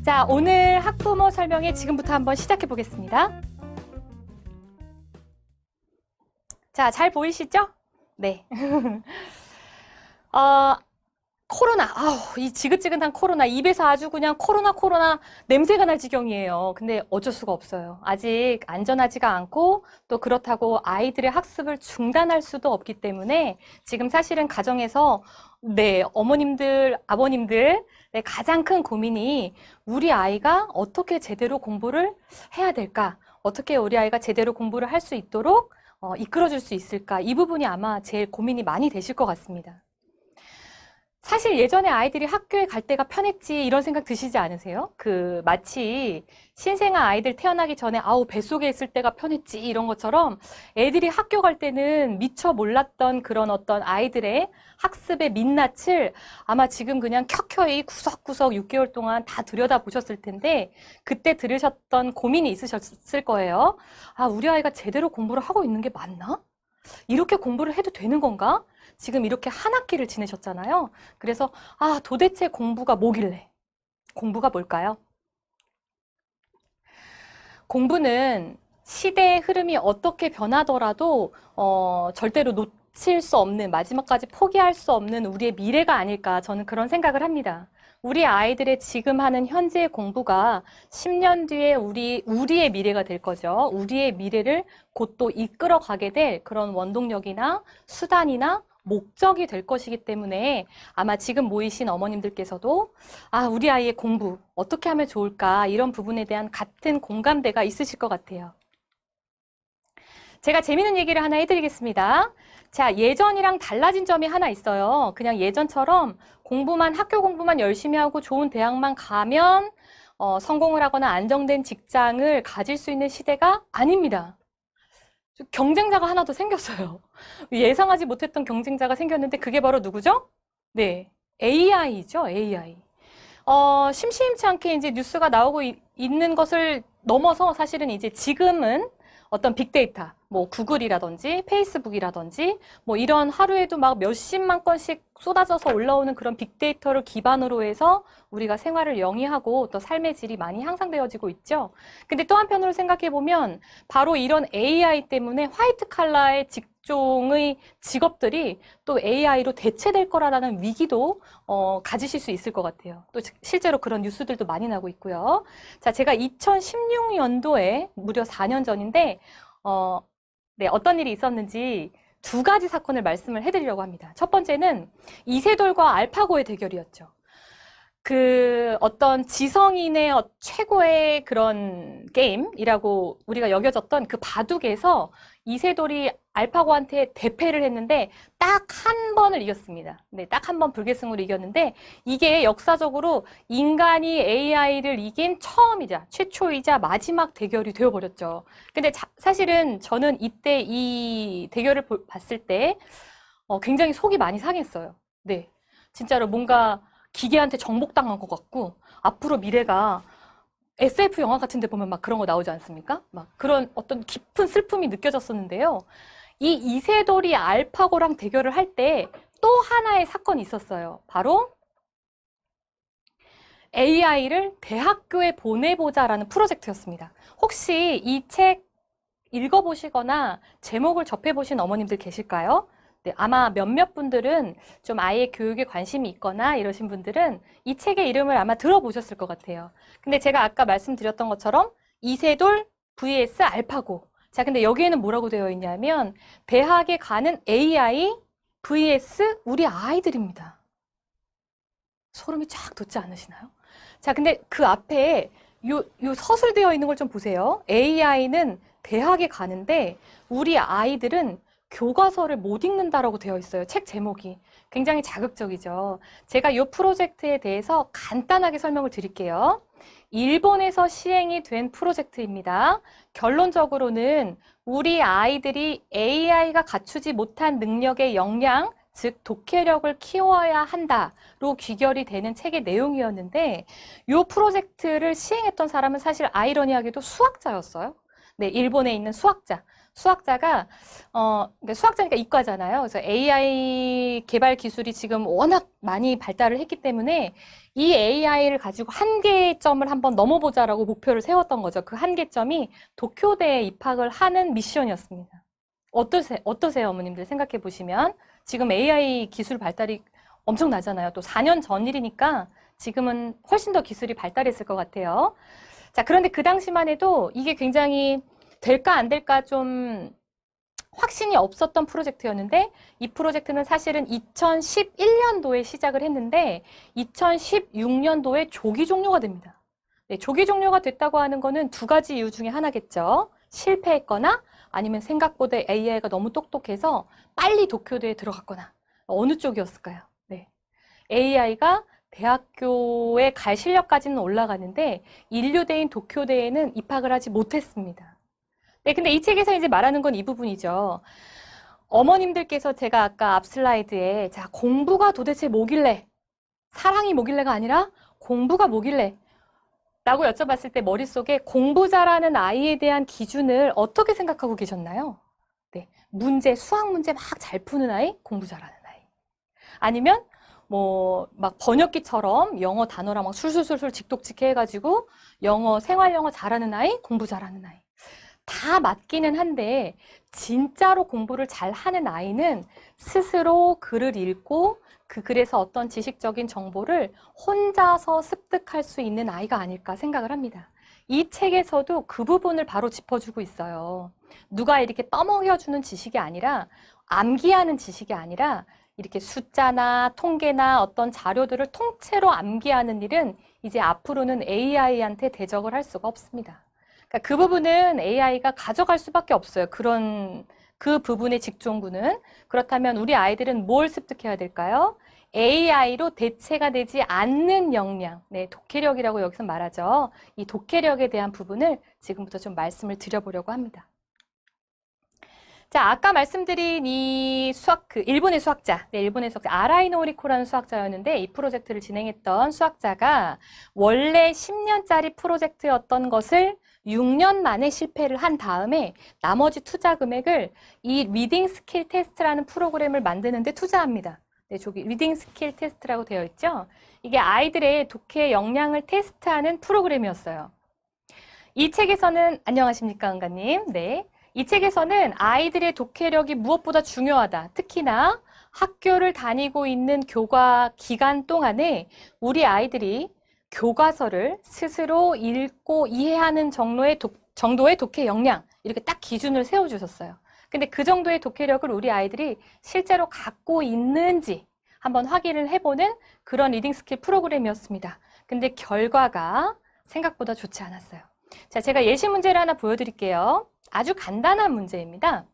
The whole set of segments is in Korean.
자, 오늘 학부모 설명회 지금부터 한번 시작해 보겠습니다. 자, 잘 보이시죠? 네. 코로나, 이 지긋지긋한 코로나, 입에서 아주 그냥 코로나 냄새가 날 지경이에요. 근데 어쩔 수가 없어요. 아직 안전하지가 않고 또 그렇다고 아이들의 학습을 중단할 수도 없기 때문에 지금 사실은 가정에서 네, 어머님들, 아버님들 가장 큰 고민이 우리 아이가 어떻게 제대로 공부를 해야 될까? 어떻게 우리 아이가 제대로 공부를 할 수 있도록 이끌어줄 수 있을까? 이 부분이 아마 제일 고민이 많이 되실 것 같습니다. 사실 예전에 아이들이 학교에 갈 때가 편했지 이런 생각 드시지 않으세요? 마치 신생아 아이들 태어나기 전에 뱃속에 있을 때가 편했지 이런 것처럼 애들이 학교 갈 때는 미처 몰랐던 그런 어떤 아이들의 학습의 민낯을 아마 지금 그냥 켜켜이 구석구석 6개월 동안 다 들여다보셨을 텐데 그때 들으셨던 고민이 있으셨을 거예요. 우리 아이가 제대로 공부를 하고 있는 게 맞나? 이렇게 공부를 해도 되는 건가? 지금 이렇게 한 학기를 지내셨잖아요. 그래서 도대체 공부가 뭐길래? 공부가 뭘까요? 공부는 시대의 흐름이 어떻게 변하더라도 절대로 놓칠 수 없는, 마지막까지 포기할 수 없는 우리의 미래가 아닐까 저는 그런 생각을 합니다. 우리 아이들의 지금 하는 현재의 공부가 10년 뒤에 우리의 미래가 될 거죠. 우리의 미래를 곧 또 이끌어가게 될 그런 원동력이나 수단이나 목적이 될 것이기 때문에 아마 지금 모이신 어머님들께서도 우리 아이의 공부 어떻게 하면 좋을까 이런 부분에 대한 같은 공감대가 있으실 것 같아요. 제가 재밌는 얘기를 하나 해드리겠습니다. 자, 예전이랑 달라진 점이 하나 있어요. 그냥 예전처럼 학교 공부만 열심히 하고 좋은 대학만 가면 성공을 하거나 안정된 직장을 가질 수 있는 시대가 아닙니다. 경쟁자가 하나 더 생겼어요. 예상하지 못했던 경쟁자가 생겼는데 그게 바로 누구죠? 네, AI죠, AI. 심심치 않게 이제 뉴스가 나오고 있는 것을 넘어서 사실은 이제 지금은 어떤 빅데이터, 뭐 구글이라든지 페이스북이라든지 뭐 이런 하루에도 막 몇십만 건씩 쏟아져서 올라오는 그런 빅데이터를 기반으로 해서 우리가 생활을 영위하고 또 삶의 질이 많이 향상되어지고 있죠. 근데 또 한편으로 생각해 보면 바로 이런 AI 때문에 화이트 칼라의 직종의 직업들이 또 AI로 대체될 거라는 위기도 가지실 수 있을 것 같아요. 또 실제로 그런 뉴스들도 많이 나고 있고요. 자, 제가 2016년도에 무려 4년 전인데 네, 어떤 일이 있었는지 두 가지 사건을 말씀을 해드리려고 합니다. 첫 번째는 이세돌과 알파고의 대결이었죠. 어떤 지성인의 최고의 그런 게임이라고 우리가 여겨졌던 그 바둑에서 이세돌이 알파고한테 대패를 했는데 딱 한 번을 이겼습니다. 네, 딱 한 번 불계승으로 이겼는데 이게 역사적으로 인간이 AI를 이긴 처음이자 최초이자 마지막 대결이 되어버렸죠. 근데 사실은 저는 이때 이 대결을 봤을 때 굉장히 속이 많이 상했어요. 네, 진짜로 뭔가 기계한테 정복당한 것 같고 앞으로 미래가 SF 영화 같은 데 보면 막 그런 거 나오지 않습니까? 막 그런 어떤 깊은 슬픔이 느껴졌었는데요. 이 이세돌이 알파고랑 대결을 할 때 또 하나의 사건이 있었어요. 바로 AI를 대학교에 보내보자라는 프로젝트였습니다. 혹시 이 책 읽어보시거나 제목을 접해보신 어머님들 계실까요? 네, 아마 몇몇 분들은 좀 아이의 교육에 관심이 있거나 이러신 분들은 이 책의 이름을 아마 들어보셨을 것 같아요. 근데 제가 아까 말씀드렸던 것처럼 이세돌 vs 알파고. 자, 근데 여기에는 뭐라고 되어 있냐면 대학에 가는 AI vs 우리 아이들입니다. 소름이 쫙 돋지 않으시나요? 자, 근데 그 앞에 요 서술되어 있는 걸 좀 보세요. AI는 대학에 가는데 우리 아이들은 교과서를 못 읽는다라고 되어 있어요. 책 제목이. 굉장히 자극적이죠. 제가 이 프로젝트에 대해서 간단하게 설명을 드릴게요. 일본에서 시행이 된 프로젝트입니다. 결론적으로는 우리 아이들이 AI가 갖추지 못한 능력의 역량, 즉 독해력을 키워야 한다로 귀결이 되는 책의 내용이었는데 이 프로젝트를 시행했던 사람은 사실 아이러니하게도 수학자였어요. 네, 일본에 있는 수학자. 수학자가 그러니까 수학자니까 이과잖아요. 그래서 AI 개발 기술이 지금 워낙 많이 발달을 했기 때문에 이 AI를 가지고 한계점을 한번 넘어보자라고 목표를 세웠던 거죠. 그 한계점이 도쿄대에 입학을 하는 미션이었습니다. 어떠세요, 어머님들 생각해 보시면 지금 AI 기술 발달이 엄청나잖아요. 또 4년 전 일이니까 지금은 훨씬 더 기술이 발달했을 것 같아요. 자, 그런데 그 당시만 해도 이게 굉장히 될까 안 될까 좀 확신이 없었던 프로젝트였는데 이 프로젝트는 사실은 2011년도에 시작을 했는데 2016년도에 조기 종료가 됩니다. 네, 조기 종료가 됐다고 하는 거는 두 가지 이유 중에 하나겠죠. 실패했거나 아니면 생각보다 AI가 너무 똑똑해서 빨리 도쿄대에 들어갔거나 어느 쪽이었을까요? 네. AI가 대학교에 갈 실력까지는 올라가는데 인류대인 도쿄대에는 입학을 하지 못했습니다. 네, 근데 이 책에서 이제 말하는 건 이 부분이죠. 어머님들께서 제가 아까 앞 슬라이드에 자, 공부가 도대체 뭐길래? 사랑이 뭐길래가 아니라 공부가 뭐길래? 라고 여쭤봤을 때 머릿속에 공부 잘하는 아이에 대한 기준을 어떻게 생각하고 계셨나요? 네, 수학 문제 막 잘 푸는 아이, 공부 잘하는 아이. 아니면 막 번역기처럼 영어 단어랑 막 술술술술 직독직해 해가지고 생활 영어 잘하는 아이, 공부 잘하는 아이. 다 맞기는 한데 진짜로 공부를 잘하는 아이는 스스로 글을 읽고 그 글에서 어떤 지식적인 정보를 혼자서 습득할 수 있는 아이가 아닐까 생각을 합니다. 이 책에서도 그 부분을 바로 짚어주고 있어요. 누가 이렇게 떠먹여주는 지식이 아니라 암기하는 지식이 아니라 이렇게 숫자나 통계나 어떤 자료들을 통째로 암기하는 일은 이제 앞으로는 AI한테 대적을 할 수가 없습니다. 그러니까 그 부분은 AI가 가져갈 수밖에 없어요. 그 부분의 직종군은. 그렇다면 우리 아이들은 뭘 습득해야 될까요? AI로 대체가 되지 않는 역량, 네, 독해력이라고 여기서 말하죠. 이 독해력에 대한 부분을 지금부터 좀 말씀을 드려보려고 합니다. 자, 아까 말씀드린 이 일본의 수학자, 아라이 노리코라는 수학자였는데 이 프로젝트를 진행했던 수학자가 원래 10년짜리 프로젝트였던 것을 6년 만에 실패를 한 다음에 나머지 투자 금액을 이 리딩 스킬 테스트라는 프로그램을 만드는데 투자합니다. 네, 저기 리딩 스킬 테스트라고 되어 있죠. 이게 아이들의 독해 역량을 테스트하는 프로그램이었어요. 이 책에서는 안녕하십니까, 은가님. 네. 이 책에서는 아이들의 독해력이 무엇보다 중요하다. 특히나 학교를 다니고 있는 교과 기간 동안에 우리 아이들이 교과서를 스스로 읽고 이해하는 정도의 독해 역량, 이렇게 딱 기준을 세워주셨어요. 근데 그 정도의 독해력을 우리 아이들이 실제로 갖고 있는지 한번 확인을 해보는 그런 리딩 스킬 프로그램이었습니다. 근데 결과가 생각보다 좋지 않았어요. 자, 제가 예시 문제를 하나 보여드릴게요. 아주 간단한 문제입니다.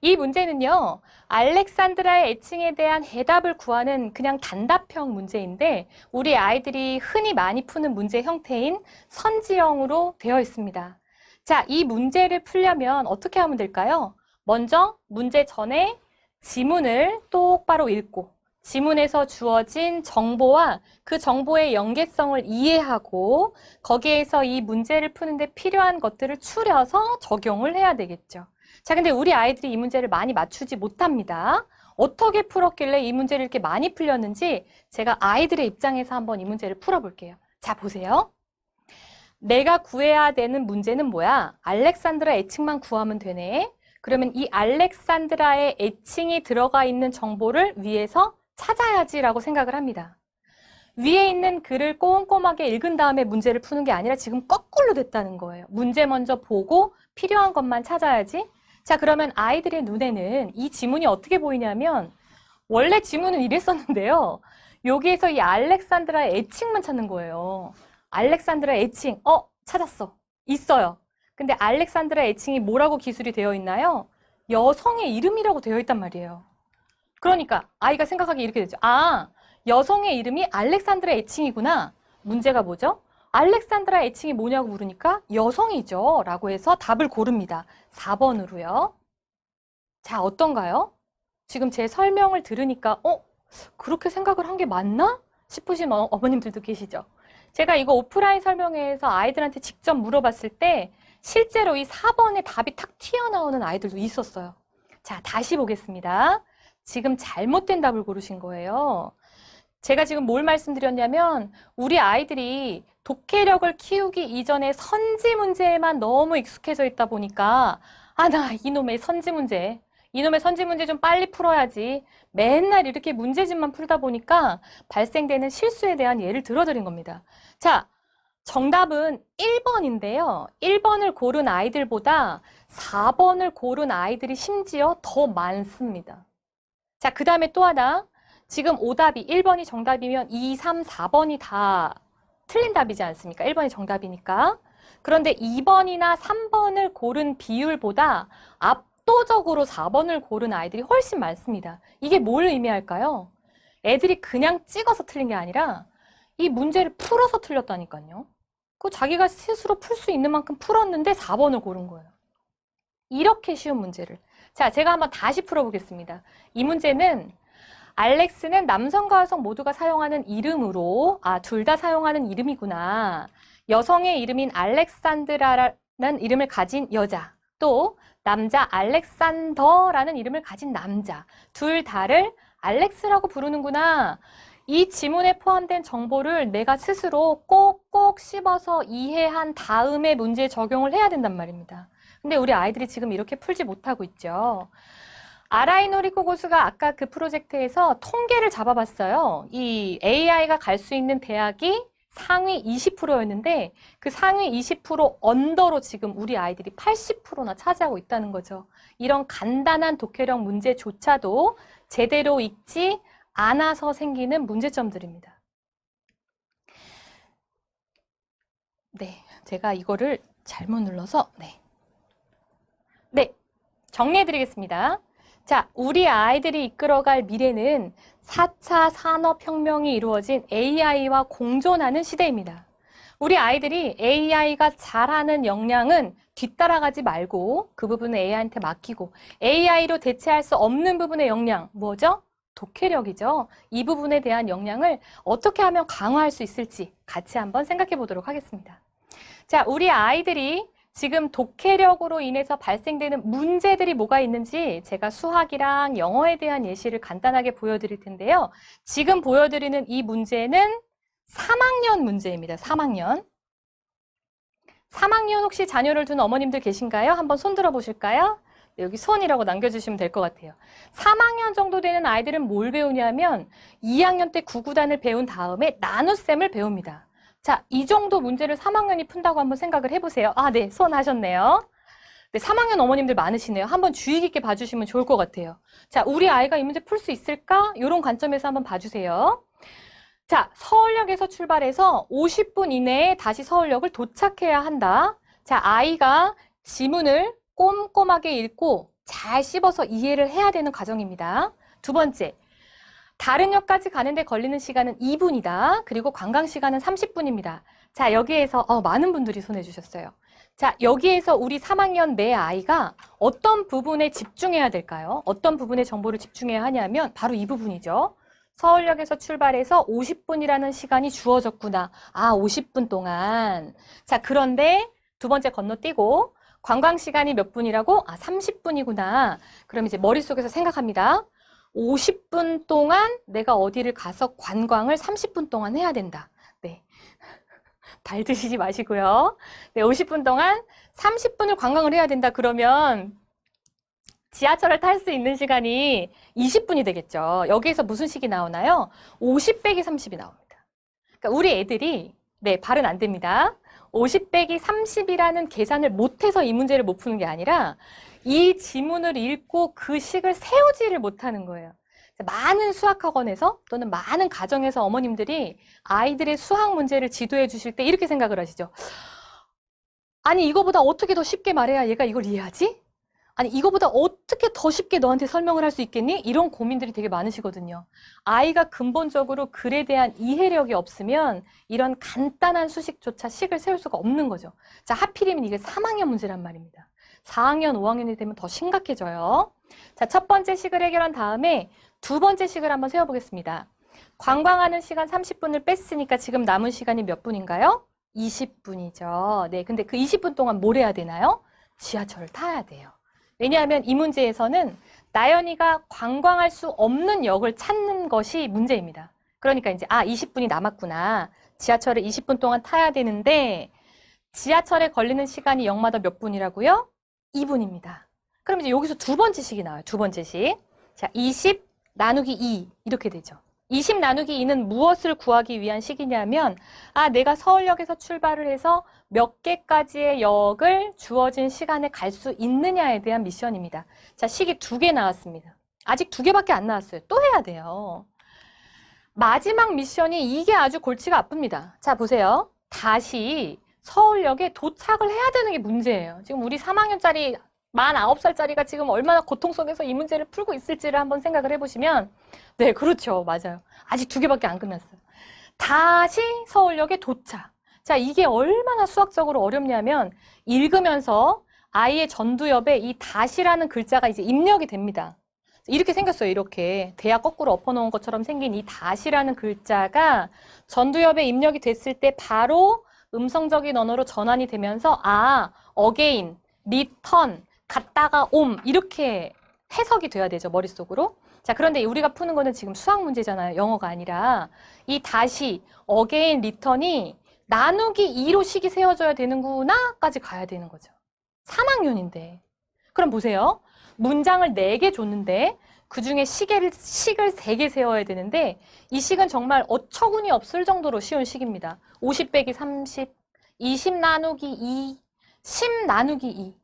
이 문제는요, 알렉산드라의 애칭에 대한 해답을 구하는 그냥 단답형 문제인데 우리 아이들이 흔히 많이 푸는 문제 형태인 선지형으로 되어 있습니다. 자, 이 문제를 풀려면 어떻게 하면 될까요? 먼저 문제 전에 지문을 똑바로 읽고 지문에서 주어진 정보와 그 정보의 연계성을 이해하고 거기에서 이 문제를 푸는데 필요한 것들을 추려서 적용을 해야 되겠죠. 자, 근데 우리 아이들이 이 문제를 많이 맞추지 못합니다. 어떻게 풀었길래 이 문제를 이렇게 많이 풀렸는지 제가 아이들의 입장에서 한번 이 문제를 풀어볼게요. 자, 보세요. 내가 구해야 되는 문제는 뭐야? 알렉산드라 애칭만 구하면 되네. 그러면 이 알렉산드라의 애칭이 들어가 있는 정보를 위에서 찾아야지라고 생각을 합니다. 위에 있는 글을 꼼꼼하게 읽은 다음에 문제를 푸는 게 아니라 지금 거꾸로 됐다는 거예요. 문제 먼저 보고 필요한 것만 찾아야지. 자, 그러면 아이들의 눈에는 이 지문이 어떻게 보이냐면 원래 지문은 이랬었는데요. 여기에서 이 알렉산드라의 애칭만 찾는 거예요. 알렉산드라 애칭, 찾았어. 있어요. 근데 알렉산드라 애칭이 뭐라고 기술이 되어 있나요? 여성의 이름이라고 되어 있단 말이에요. 그러니까 아이가 생각하기 이렇게 되죠. 아, 여성의 이름이 알렉산드라 애칭이구나. 문제가 뭐죠? 알렉산드라 애칭이 뭐냐고 물으니까 여성이죠. 라고 해서 답을 고릅니다. 4번으로요. 자, 어떤가요? 지금 제 설명을 들으니까 그렇게 생각을 한 게 맞나? 싶으신 어머님들도 계시죠? 제가 이거 오프라인 설명회에서 아이들한테 직접 물어봤을 때 실제로 이 4번에 답이 탁 튀어나오는 아이들도 있었어요. 자, 다시 보겠습니다. 지금 잘못된 답을 고르신 거예요. 제가 지금 뭘 말씀드렸냐면 우리 아이들이 독해력을 키우기 이전에 선지 문제에만 너무 익숙해져 있다 보니까 나 이놈의 선지 문제 좀 빨리 풀어야지. 맨날 이렇게 문제집만 풀다 보니까 발생되는 실수에 대한 예를 들어드린 겁니다. 자, 정답은 1번인데요. 1번을 고른 아이들보다 4번을 고른 아이들이 심지어 더 많습니다. 자, 그 다음에 또 하나. 지금 오답이 1번이 정답이면 2, 3, 4번이 다 틀린 답이지 않습니까? 1번이 정답이니까. 그런데 2번이나 3번을 고른 비율보다 압도적으로 4번을 고른 아이들이 훨씬 많습니다. 이게 뭘 의미할까요? 애들이 그냥 찍어서 틀린 게 아니라 이 문제를 풀어서 틀렸다니까요. 그 자기가 스스로 풀 수 있는 만큼 풀었는데 4번을 고른 거예요. 이렇게 쉬운 문제를. 자, 제가 한번 다시 풀어보겠습니다. 이 문제는 알렉스는 남성과 여성 모두가 사용하는 이름으로, 둘 다 사용하는 이름이구나. 여성의 이름인 알렉산드라라는 이름을 가진 여자, 또 남자 알렉산더라는 이름을 가진 남자, 둘 다를 알렉스라고 부르는구나. 이 지문에 포함된 정보를 내가 스스로 꼭꼭 씹어서 이해한 다음에 문제에 적용을 해야 된단 말입니다. 근데 우리 아이들이 지금 이렇게 풀지 못하고 있죠. 아라이 노리코 고수가 아까 그 프로젝트에서 통계를 잡아봤어요. 이 AI가 갈 수 있는 대학이 상위 20%였는데 그 상위 20% 언더로 지금 우리 아이들이 80%나 차지하고 있다는 거죠. 이런 간단한 독해력 문제조차도 제대로 읽지 않아서 생기는 문제점들입니다. 네, 제가 이거를 잘못 눌러서 네, 정리해드리겠습니다. 자, 우리 아이들이 이끌어갈 미래는 4차 산업혁명이 이루어진 AI와 공존하는 시대입니다. 우리 아이들이 AI가 잘하는 역량은 뒤따라가지 말고 그 부분을 AI한테 맡기고 AI로 대체할 수 없는 부분의 역량, 뭐죠? 독해력이죠. 이 부분에 대한 역량을 어떻게 하면 강화할 수 있을지 같이 한번 생각해 보도록 하겠습니다. 자, 우리 아이들이 지금 독해력으로 인해서 발생되는 문제들이 뭐가 있는지 제가 수학이랑 영어에 대한 예시를 간단하게 보여드릴 텐데요. 지금 보여드리는 이 문제는 3학년 문제입니다. 3학년. 3학년 혹시 자녀를 둔 어머님들 계신가요? 한번 손 들어 보실까요? 네, 여기 손이라고 남겨주시면 될 것 같아요. 3학년 정도 되는 아이들은 뭘 배우냐면 2학년 때 구구단을 배운 다음에 나눗셈을 배웁니다. 자, 이 정도 문제를 3학년이 푼다고 한번 생각을 해보세요. 네, 손 하셨네요. 네, 3학년 어머님들 많으시네요. 한번 주의 깊게 봐주시면 좋을 것 같아요. 자, 우리 아이가 이 문제 풀 수 있을까? 이런 관점에서 한번 봐주세요. 자, 서울역에서 출발해서 50분 이내에 다시 서울역을 도착해야 한다. 자, 아이가 지문을 꼼꼼하게 읽고 잘 씹어서 이해를 해야 되는 과정입니다. 두 번째. 다른 역까지 가는데 걸리는 시간은 2분이다. 그리고 관광 시간은 30분입니다. 자, 여기에서 많은 분들이 손해 주셨어요. 자, 여기에서 우리 3학년 내 아이가 어떤 부분에 집중해야 될까요? 어떤 부분에 정보를 집중해야 하냐면 바로 이 부분이죠. 서울역에서 출발해서 50분이라는 시간이 주어졌구나. 50분 동안. 자, 그런데 두 번째 건너뛰고 관광 시간이 몇 분이라고? 30분이구나. 그럼 이제 머릿속에서 생각합니다. 50분 동안 내가 어디를 가서 관광을 30분 동안 해야 된다. 네. 발 드시지 마시고요. 네, 50분 동안 30분을 관광을 해야 된다. 그러면 지하철을 탈 수 있는 시간이 20분이 되겠죠. 여기에서 무슨 식이 나오나요? 50 빼기 30이 나옵니다. 그러니까 우리 애들이, 발은 안 됩니다. 50 빼기 30이라는 계산을 못해서 이 문제를 못 푸는 게 아니라 이 지문을 읽고 그 식을 세우지를 못하는 거예요. 많은 수학학원에서 또는 많은 가정에서 어머님들이 아이들의 수학 문제를 지도해 주실 때 이렇게 생각을 하시죠. 아니, 이거보다 어떻게 더 쉽게 말해야 얘가 이걸 이해하지? 아니, 이거보다 어떻게 더 쉽게 너한테 설명을 할 수 있겠니? 이런 고민들이 되게 많으시거든요. 아이가 근본적으로 글에 대한 이해력이 없으면 이런 간단한 수식조차 식을 세울 수가 없는 거죠. 자, 하필이면 이게 3학년 문제란 말입니다. 4학년, 5학년이 되면 더 심각해져요. 자, 첫 번째 식을 해결한 다음에 두 번째 식을 한번 세워보겠습니다. 관광하는 시간 30분을 뺐으니까 지금 남은 시간이 몇 분인가요? 20분이죠. 네, 근데 그 20분 동안 뭘 해야 되나요? 지하철을 타야 돼요. 왜냐하면 이 문제에서는 나연이가 관광할 수 없는 역을 찾는 것이 문제입니다. 그러니까 이제 20분이 남았구나. 지하철을 20분 동안 타야 되는데 지하철에 걸리는 시간이 역마다 몇 분이라고요? 2분입니다. 그럼 이제 여기서 두 번째 식이 나와요. 두 번째 식. 자, 20 나누기 2 이렇게 되죠. 20 나누기 2는 무엇을 구하기 위한 식이냐면 내가 서울역에서 출발을 해서 몇 개까지의 역을 주어진 시간에 갈 수 있느냐에 대한 미션입니다. 자, 식이 두 개 나왔습니다. 아직 두 개밖에 안 나왔어요. 또 해야 돼요. 마지막 미션이 이게 아주 골치가 아픕니다. 자, 보세요. 다시 서울역에 도착을 해야 되는 게 문제예요. 지금 우리 3학년짜리 49살짜리가 지금 얼마나 고통 속에서 이 문제를 풀고 있을지를 한번 생각을 해보시면 네, 그렇죠. 맞아요. 아직 두 개밖에 안 끝났어요. 다시 서울역에 도착. 자, 이게 얼마나 수학적으로 어렵냐면 읽으면서 아이의 전두엽에 이 다시라는 글자가 이제 입력이 됩니다. 이렇게 생겼어요. 이렇게 대야 거꾸로 엎어놓은 것처럼 생긴 이 다시라는 글자가 전두엽에 입력이 됐을 때 바로 음성적인 언어로 전환이 되면서 again, return, 갔다가 이렇게 해석이 돼야 되죠. 머릿속으로. 자, 그런데 우리가 푸는 거는 지금 수학 문제잖아요. 영어가 아니라 이 다시, again, return이 나누기 2로 식이 세워져야 되는구나 까지 가야 되는 거죠. 3학년인데. 그럼 보세요. 문장을 4개 줬는데 그중에 식을 3개 세워야 되는데 이 식은 정말 어처구니 없을 정도로 쉬운 식입니다. 50 빼기 30, 20 나누기 2, 10 나누기 2.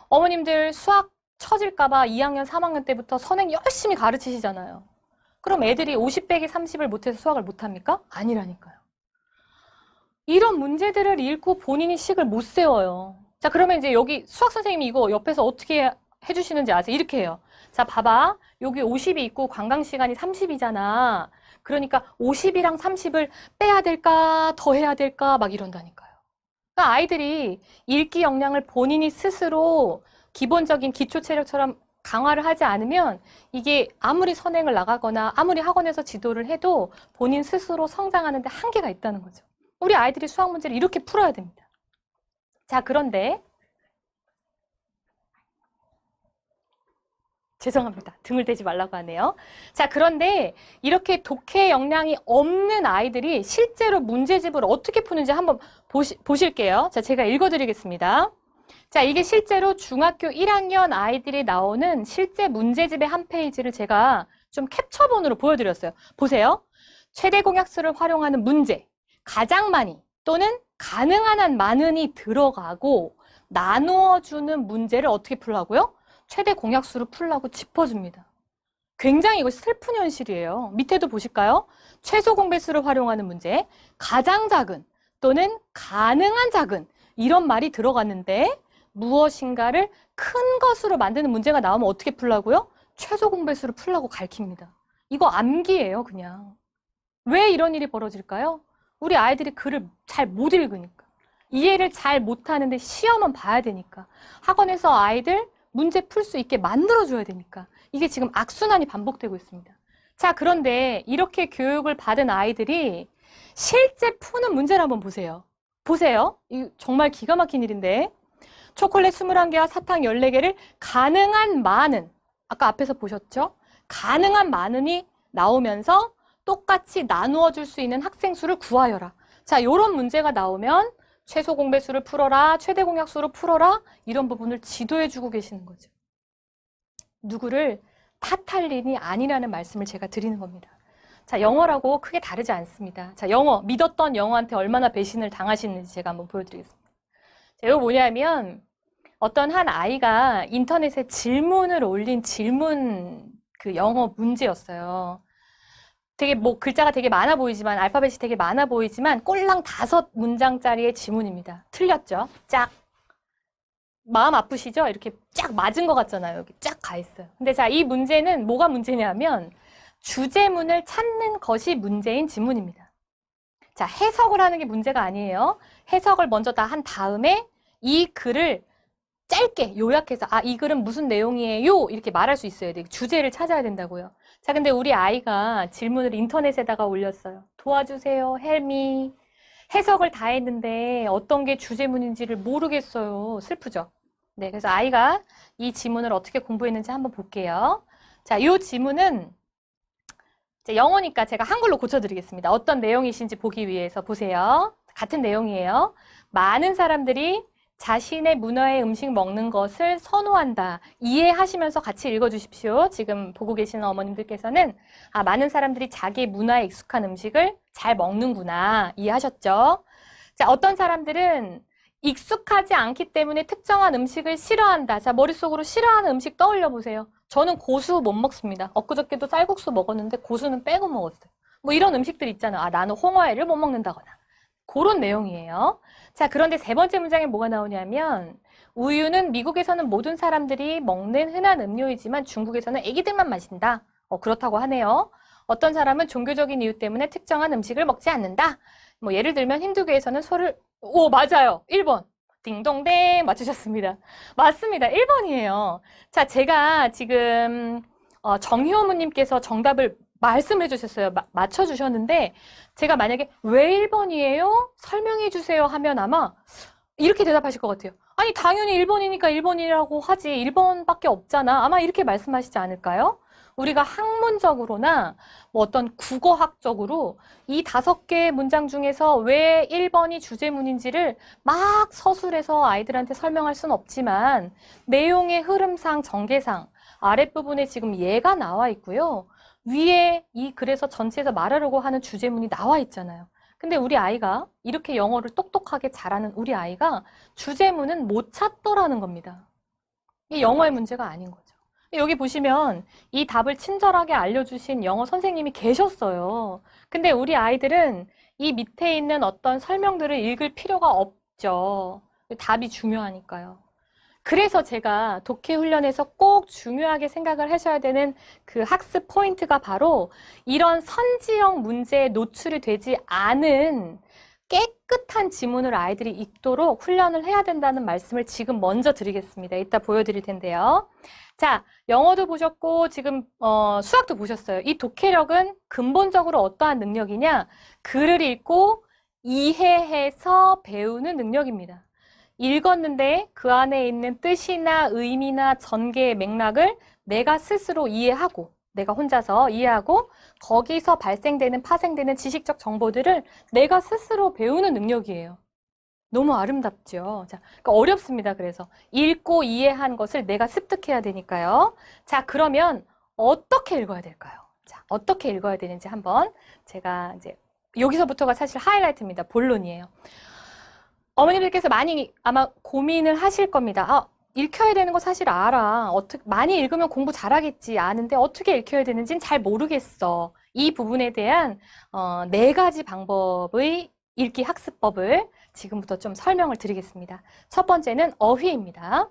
어머님들 수학 처질까봐 2학년, 3학년 때부터 선행 열심히 가르치시잖아요. 그럼 애들이 50 빼기 30을 못해서 수학을 못합니까? 아니라니까요. 이런 문제들을 읽고 본인이 식을 못 세워요. 자, 그러면 이제 여기 수학 선생님이 이거 옆에서 어떻게 해주시는지 아세요? 이렇게 해요. 자, 봐봐. 여기 50이 있고 관광 시간이 30이잖아. 그러니까 50이랑 30을 빼야 될까? 더 해야 될까? 막 이런다니까요. 그러니까 아이들이 읽기 역량을 본인이 스스로 기본적인 기초 체력처럼 강화를 하지 않으면 이게 아무리 선행을 나가거나 아무리 학원에서 지도를 해도 본인 스스로 성장하는 데 한계가 있다는 거죠. 우리 아이들이 수학 문제를 이렇게 풀어야 됩니다. 자, 그런데 죄송합니다. 등을 대지 말라고 하네요. 자, 그런데 이렇게 독해 역량이 없는 아이들이 실제로 문제집을 어떻게 푸는지 한번 보실게요. 자, 제가 읽어드리겠습니다. 자, 이게 실제로 중학교 1학년 아이들이 나오는 실제 문제집의 한 페이지를 제가 좀 캡처본으로 보여드렸어요. 보세요. 최대 공약수를 활용하는 문제. 가장 많이 또는 가능한 한 많은이 들어가고 나누어주는 문제를 어떻게 풀라고요? 최대 공약수를 풀라고 짚어줍니다. 굉장히 이거 슬픈 현실이에요. 밑에도 보실까요? 최소 공배수를 활용하는 문제, 가장 작은 또는 가능한 작은 이런 말이 들어갔는데 무엇인가를 큰 것으로 만드는 문제가 나오면 어떻게 풀라고요? 최소 공배수를 풀라고 가르칩니다. 이거 암기예요, 그냥. 왜 이런 일이 벌어질까요? 우리 아이들이 글을 잘 못 읽으니까. 이해를 잘 못하는데 시험은 봐야 되니까. 학원에서 아이들 문제 풀 수 있게 만들어줘야 되니까. 이게 지금 악순환이 반복되고 있습니다. 자, 그런데 이렇게 교육을 받은 아이들이 실제 푸는 문제를 한번 보세요. 보세요. 이 정말 기가 막힌 일인데. 초콜릿 21개와 사탕 14개를 가능한 많은, 아까 앞에서 보셨죠? 가능한 많은이 나오면서 똑같이 나누어 줄 수 있는 학생 수를 구하여라. 자, 이런 문제가 나오면 최소 공배수를 풀어라, 최대 공약수를 풀어라, 이런 부분을 지도해 주고 계시는 거죠. 누구를 탓할 일이 아니라는 말씀을 제가 드리는 겁니다. 자, 영어라고 크게 다르지 않습니다. 자, 영어, 믿었던 영어한테 얼마나 배신을 당하시는지 제가 한번 보여드리겠습니다. 자, 이거 뭐냐면 어떤 한 아이가 인터넷에 질문을 올린 질문 그 영어 문제였어요. 되게 뭐 글자가 되게 많아 보이지만 알파벳이 되게 많아 보이지만 꼴랑 5문장짜리의 지문입니다. 틀렸죠? 짝. 마음 아프시죠? 이렇게 쫙 맞은 것 같잖아요. 여기 쫙 가 있어요. 근데 자, 이 문제는 뭐가 문제냐면 주제문을 찾는 것이 문제인 지문입니다. 자, 해석을 하는 게 문제가 아니에요. 해석을 먼저 다 한 다음에 이 글을 짧게 요약해서 이 글은 무슨 내용이에요? 이렇게 말할 수 있어야 돼요. 주제를 찾아야 된다고요. 자, 근데 우리 아이가 질문을 인터넷에다가 올렸어요. 도와주세요. help me. 해석을 다 했는데 어떤 게 주제문인지를 모르겠어요. 슬프죠? 네, 그래서 아이가 이 지문을 어떻게 공부했는지 한번 볼게요. 자, 이 지문은 이제 영어니까 제가 한글로 고쳐드리겠습니다. 어떤 내용이신지 보기 위해서 보세요. 같은 내용이에요. 많은 사람들이 자신의 문화의 음식 먹는 것을 선호한다. 이해하시면서 같이 읽어주십시오. 지금 보고 계시는 어머님들께서는 많은 사람들이 자기 문화에 익숙한 음식을 잘 먹는구나. 이해하셨죠? 자, 어떤 사람들은 익숙하지 않기 때문에 특정한 음식을 싫어한다. 자, 머릿속으로 싫어하는 음식 떠올려 보세요. 저는 고수 못 먹습니다. 엊그저께도 쌀국수 먹었는데 고수는 빼고 먹었어요. 뭐 이런 음식들 있잖아. 나는 홍어회를 못 먹는다거나. 그런 내용이에요. 자, 그런데 세 번째 문장에 뭐가 나오냐면 우유는 미국에서는 모든 사람들이 먹는 흔한 음료이지만 중국에서는 애기들만 마신다. 그렇다고 하네요. 어떤 사람은 종교적인 이유 때문에 특정한 음식을 먹지 않는다. 뭐 예를 들면 힌두교에서는 소를 맞아요. 1번. 딩동댕 맞추셨습니다. 맞습니다. 1번이에요. 자, 제가 지금 정희호무님께서 정답을 말씀해 주셨어요. 맞춰주셨는데 제가 만약에 왜 1번이에요? 설명해 주세요 하면 아마 이렇게 대답하실 것 같아요. 아니 당연히 1번이니까 1번이라고 하지 1번밖에 없잖아. 아마 이렇게 말씀하시지 않을까요? 우리가 학문적으로나 뭐 어떤 국어학적으로 이 5개의 문장 중에서 왜 1번이 주제문인지를 막 서술해서 아이들한테 설명할 수는 없지만 내용의 흐름상, 전개상 아랫부분에 지금 예가 나와 있고요. 위에 이 글에서 전체에서 말하려고 하는 주제문이 나와 있잖아요. 근데 우리 아이가 이렇게 영어를 똑똑하게 잘하는 우리 아이가 주제문은 못 찾더라는 겁니다. 이게 영어의 문제가 아닌 거죠. 여기 보시면 이 답을 친절하게 알려주신 영어 선생님이 계셨어요. 근데 우리 아이들은 이 밑에 있는 어떤 설명들을 읽을 필요가 없죠. 답이 중요하니까요. 그래서 제가 독해 훈련에서 꼭 중요하게 생각을 하셔야 되는 그 학습 포인트가 바로 이런 선지형 문제에 노출이 되지 않은 깨끗한 지문을 아이들이 읽도록 훈련을 해야 된다는 말씀을 지금 먼저 드리겠습니다. 이따 보여드릴 텐데요. 자, 영어도 보셨고 지금 수학도 보셨어요. 이 독해력은 근본적으로 어떠한 능력이냐? 글을 읽고 이해해서 배우는 능력입니다. 읽었는데 그 안에 있는 뜻이나 의미나 전개의 맥락을 내가 스스로 이해하고 내가 혼자서 이해하고 거기서 발생되는 파생되는 지식적 정보들을 내가 스스로 배우는 능력이에요. 너무 아름답죠. 자, 그러니까 어렵습니다. 그래서 읽고 이해한 것을 내가 습득해야 되니까요. 자, 그러면 어떻게 읽어야 될까요? 자, 어떻게 읽어야 되는지 한번 제가 이제 여기서부터가 사실 하이라이트입니다. 본론이에요. 어머니들께서 많이 아마 고민을 하실 겁니다. 읽혀야 되는 거 사실 알아. 많이 읽으면 공부 잘하겠지. 아는데 어떻게 읽혀야 되는지는 잘 모르겠어. 이 부분에 대한 4가지 방법의 읽기 학습법을 지금부터 좀 설명을 드리겠습니다. 첫 번째는 어휘입니다.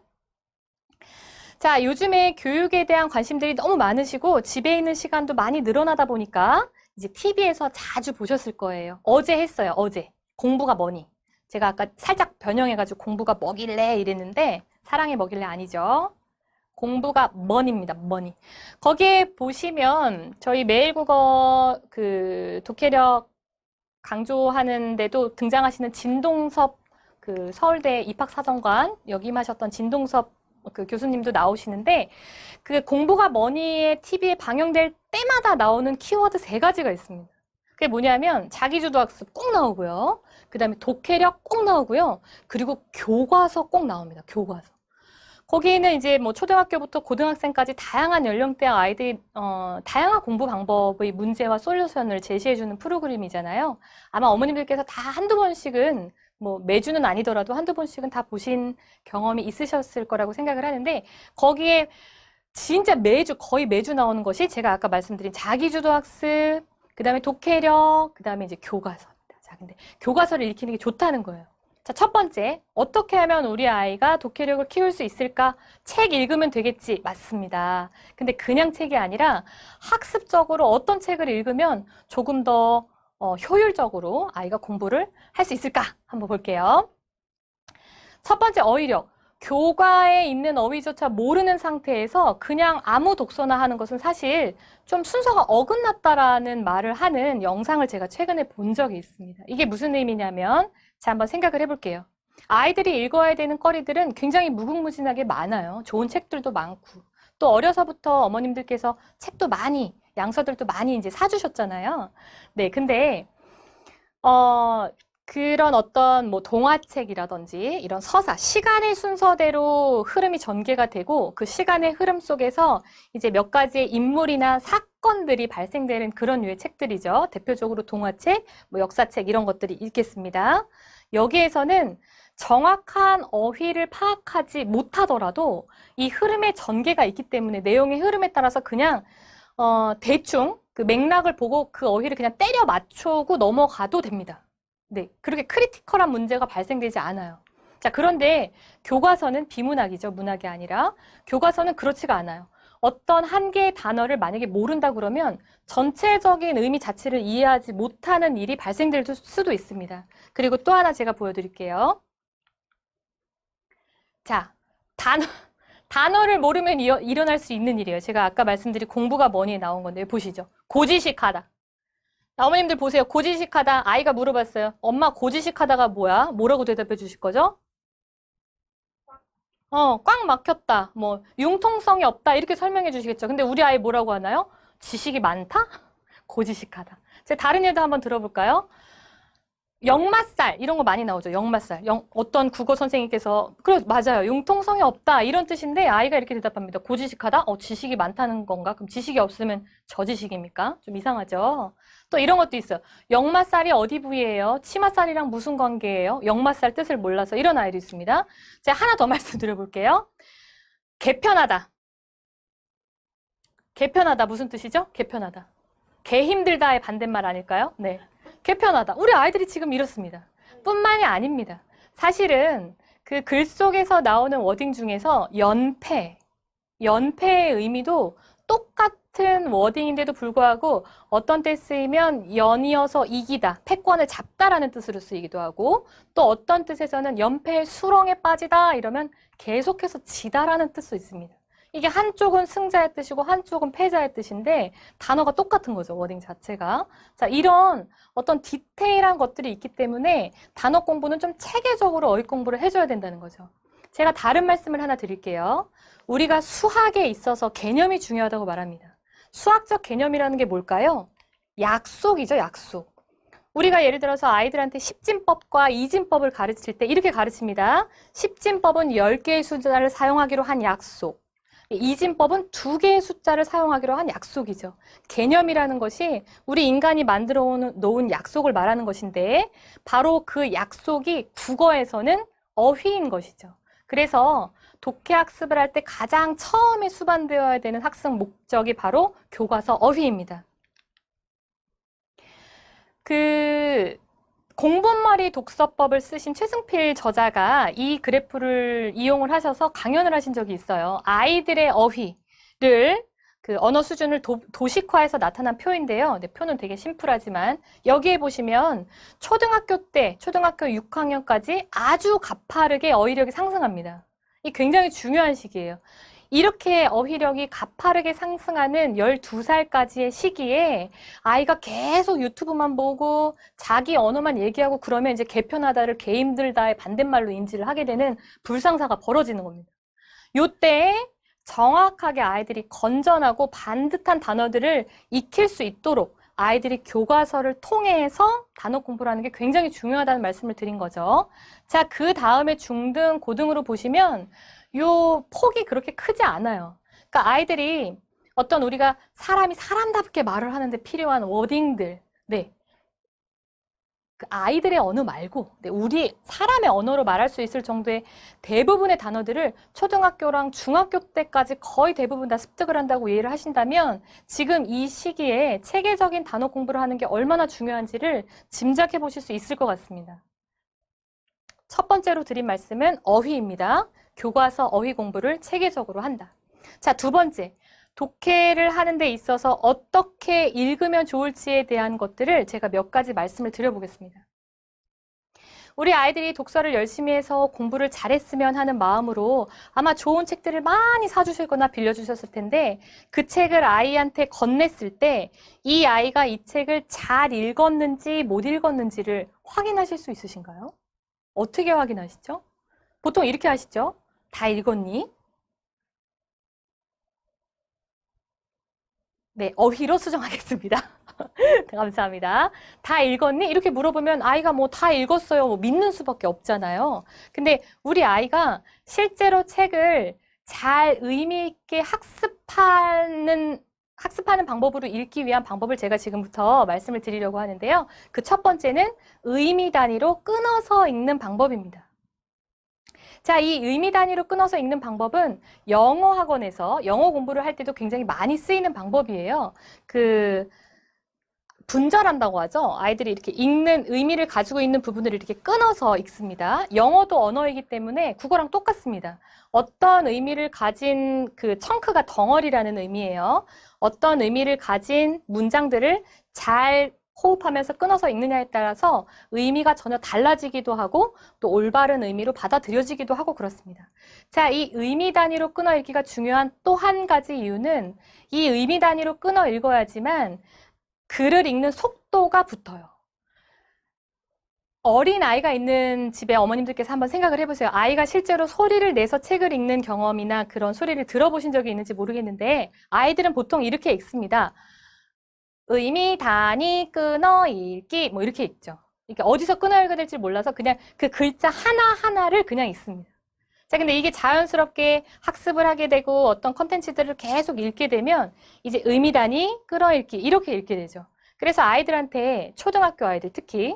자, 요즘에 교육에 대한 관심들이 너무 많으시고 집에 있는 시간도 많이 늘어나다 보니까 이제 TV에서 자주 보셨을 거예요. 어제 했어요. 어제. 공부가 뭐니? 제가 아까 살짝 변형해가지고 공부가 뭐길래 이랬는데 사랑의 뭐길래 아니죠. 공부가 뭐니입니다. 뭐니. 거기에 보시면 저희 매일국어 그 독해력 강조하는데도 등장하시는 진동섭 그 서울대 입학사정관 역임하셨던 진동섭 그 교수님도 나오시는데 그 공부가 뭐니에 TV에 방영될 때마다 나오는 키워드 3가지가 있습니다. 그게 뭐냐면 자기주도 학습 꼭 나오고요. 그 다음에 독해력 꼭 나오고요. 그리고 교과서 꼭 나옵니다. 교과서. 거기에는 이제 뭐 초등학교부터 고등학생까지 다양한 연령대 아이들이 다양한 공부 방법의 문제와 솔루션을 제시해주는 프로그램이잖아요. 아마 어머님들께서 다 한두 번씩은 뭐 매주는 아니더라도 한두 번씩은 다 보신 경험이 있으셨을 거라고 생각을 하는데 거기에 진짜 거의 매주 나오는 것이 제가 아까 말씀드린 자기주도 학습, 그 다음에 독해력, 그 다음에 이제 교과서입니다. 자, 근데 교과서를 읽히는 게 좋다는 거예요. 자, 첫 번째, 어떻게 하면 우리 아이가 독해력을 키울 수 있을까? 책 읽으면 되겠지. 맞습니다. 근데 그냥 책이 아니라 학습적으로 어떤 책을 읽으면 조금 더 효율적으로 아이가 공부를 할 수 있을까? 한번 볼게요. 첫 번째, 어휘력. 교과에 있는 어휘조차 모르는 상태에서 그냥 아무 독서나 하는 것은 사실 좀 순서가 어긋났다라는 말을 하는 영상을 제가 최근에 본 적이 있습니다. 이게 무슨 의미냐면, 자, 한번 생각을 해볼게요. 아이들이 읽어야 되는 거리들은 굉장히 무궁무진하게 많아요. 좋은 책들도 많고. 또 어려서부터 어머님들께서 책도 많이, 양서들도 많이 이제 사주셨잖아요. 네, 근데, 그런 어떤 뭐 동화책이라든지 이런 서사, 시간의 순서대로 흐름이 전개가 되고 그 시간의 흐름 속에서 이제 몇 가지의 인물이나 사건들이 발생되는 그런 류의 책들이죠. 대표적으로 동화책, 뭐 역사책 이런 것들이 있겠습니다. 여기에서는 정확한 어휘를 파악하지 못하더라도 이 흐름의 전개가 있기 때문에 내용의 흐름에 따라서 그냥 대충 그 맥락을 보고 그 어휘를 그냥 때려 맞추고 넘어가도 됩니다. 네, 그렇게 크리티컬한 문제가 발생되지 않아요. 자, 그런데 교과서는 비문학이죠. 문학이 아니라. 교과서는 그렇지가 않아요. 어떤 한 개의 단어를 만약에 모른다 그러면 전체적인 의미 자체를 이해하지 못하는 일이 발생될 수도 있습니다. 그리고 또 하나 제가 보여드릴게요. 자, 단어를 모르면 일어날 수 있는 일이에요. 제가 아까 말씀드린 공부가 뭐니에 나온 건데 보시죠. 고지식하다. 어머님들 보세요. 고지식하다. 아이가 물어봤어요. 엄마 고지식하다가 뭐야? 뭐라고 대답해 주실 거죠? 꽉 막혔다. 뭐 융통성이 없다. 이렇게 설명해 주시겠죠. 근데 우리 아이 뭐라고 하나요? 지식이 많다? 고지식하다. 제가 다른 예도 한번 들어볼까요? 역맛살 이런 거 많이 나오죠. 역맛살. 어떤 국어 선생님께서 그래 맞아요. 융통성이 없다 이런 뜻인데 아이가 이렇게 대답합니다. 고지식하다? 지식이 많다는 건가? 그럼 지식이 없으면 저지식입니까? 좀 이상하죠. 또 이런 것도 있어요. 역맛살이 어디 부위예요? 치맛살이랑 무슨 관계예요? 역맛살 뜻을 몰라서 이런 아이도 있습니다. 제가 하나 더 말씀드려볼게요. 개편하다. 개편하다 무슨 뜻이죠? 개편하다. 개 힘들다의 반대말 아닐까요? 네. 개편하다. 우리 아이들이 지금 이렇습니다. 뿐만이 아닙니다. 사실은 그 글 속에서 나오는 워딩 중에서 연패의 의미도 똑같은 워딩인데도 불구하고 어떤 때 쓰이면 연이어서 이기다, 패권을 잡다라는 뜻으로 쓰이기도 하고 또 어떤 뜻에서는 연패의 수렁에 빠지다 이러면 계속해서 지다라는 뜻도 있습니다. 이게 한쪽은 승자의 뜻이고 한쪽은 패자의 뜻인데 단어가 똑같은 거죠. 워딩 자체가. 자, 이런 어떤 디테일한 것들이 있기 때문에 단어 공부는 좀 체계적으로 어휘 공부를 해줘야 된다는 거죠. 제가 다른 말씀을 하나 드릴게요. 우리가 수학에 있어서 개념이 중요하다고 말합니다. 수학적 개념이라는 게 뭘까요? 약속이죠, 약속. 우리가 예를 들어서 아이들한테 십진법과 이진법을 가르칠 때 이렇게 가르칩니다. 십진법은 10개의 숫자를 사용하기로 한 약속. 이진법은 2개의 숫자를 사용하기로 한 약속이죠. 개념이라는 것이 우리 인간이 만들어 놓은 약속을 말하는 것인데 바로 그 약속이 국어에서는 어휘인 것이죠. 그래서 독해학습을 할 때 가장 처음에 수반되어야 되는 학습 목적이 바로 교과서 어휘입니다. 공본머리 독서법을 쓰신 최승필 저자가 이 그래프를 이용을 하셔서 강연을 하신 적이 있어요. 아이들의 어휘를 그 언어 수준을 도식화해서 나타난 표인데요. 네, 표는 되게 심플하지만 여기에 보시면 초등학교 6학년까지 아주 가파르게 어휘력이 상승합니다. 이 굉장히 중요한 시기예요. 이렇게 어휘력이 가파르게 상승하는 12살까지의 시기에 아이가 계속 유튜브만 보고 자기 언어만 얘기하고 그러면 이제 개편하다를 개 힘들다의 반대말로 인지를 하게 되는 불상사가 벌어지는 겁니다. 요때 정확하게 아이들이 건전하고 반듯한 단어들을 익힐 수 있도록 아이들이 교과서를 통해서 단어 공부를 하는 게 굉장히 중요하다는 말씀을 드린 거죠. 자, 그 다음에 중등, 고등으로 보시면 요 폭이 그렇게 크지 않아요. 그러니까 아이들이 어떤 우리가 사람이 사람답게 말을 하는데 필요한 워딩들, 네. 그 아이들의 언어 말고, 네, 우리 사람의 언어로 말할 수 있을 정도의 대부분의 단어들을 초등학교랑 중학교 때까지 거의 대부분 다 습득을 한다고 이해를 하신다면 지금 이 시기에 체계적인 단어 공부를 하는 게 얼마나 중요한지를 짐작해 보실 수 있을 것 같습니다. 첫 번째로 드린 말씀은 어휘입니다. 교과서 어휘 공부를 체계적으로 한다. 자, 두 번째, 독해를 하는 데 있어서 어떻게 읽으면 좋을지에 대한 것들을 제가 몇 가지 말씀을 드려보겠습니다. 우리 아이들이 독서를 열심히 해서 공부를 잘했으면 하는 마음으로 아마 좋은 책들을 많이 사주시거나 빌려주셨을 텐데 그 책을 아이한테 건넸을 때 이 아이가 이 책을 잘 읽었는지 못 읽었는지를 확인하실 수 있으신가요? 어떻게 확인하시죠? 보통 이렇게 하시죠? 다 읽었니? 네, 어휘로 수정하겠습니다. 감사합니다. 다 읽었니? 이렇게 물어보면 아이가 뭐 다 읽었어요. 뭐 믿는 수밖에 없잖아요. 근데 우리 아이가 실제로 책을 잘 의미 있게 학습하는 방법으로 읽기 위한 방법을 제가 지금부터 말씀을 드리려고 하는데요. 그 첫 번째는 의미 단위로 끊어서 읽는 방법입니다. 자, 이 의미 단위로 끊어서 읽는 방법은 영어 학원에서 영어 공부를 할 때도 굉장히 많이 쓰이는 방법이에요. 분절한다고 하죠. 아이들이 이렇게 읽는 의미를 가지고 있는 부분을 이렇게 끊어서 읽습니다. 영어도 언어이기 때문에 국어랑 똑같습니다. 어떤 의미를 가진 그 청크가 덩어리라는 의미예요. 어떤 의미를 가진 문장들을 잘 호흡하면서 끊어서 읽느냐에 따라서 의미가 전혀 달라지기도 하고 또 올바른 의미로 받아들여지기도 하고 그렇습니다. 자, 이 의미 단위로 끊어 읽기가 중요한 또 한 가지 이유는 이 의미 단위로 끊어 읽어야지만 글을 읽는 속도가 붙어요. 어린 아이가 있는 집에 어머님들께서 한번 생각을 해보세요. 아이가 실제로 소리를 내서 책을 읽는 경험이나 그런 소리를 들어보신 적이 있는지 모르겠는데 아이들은 보통 이렇게 읽습니다. 의미 단위 끊어 읽기 뭐 이렇게 읽죠. 그러니까 어디서 끊어 읽어야 될지 몰라서 그냥 그 글자 하나하나를 그냥 읽습니다. 자, 근데 이게 자연스럽게 학습을 하게 되고 어떤 컨텐츠들을 계속 읽게 되면 이제 의미 단위 끊어 읽기 이렇게 읽게 되죠. 그래서 아이들한테 초등학교 아이들 특히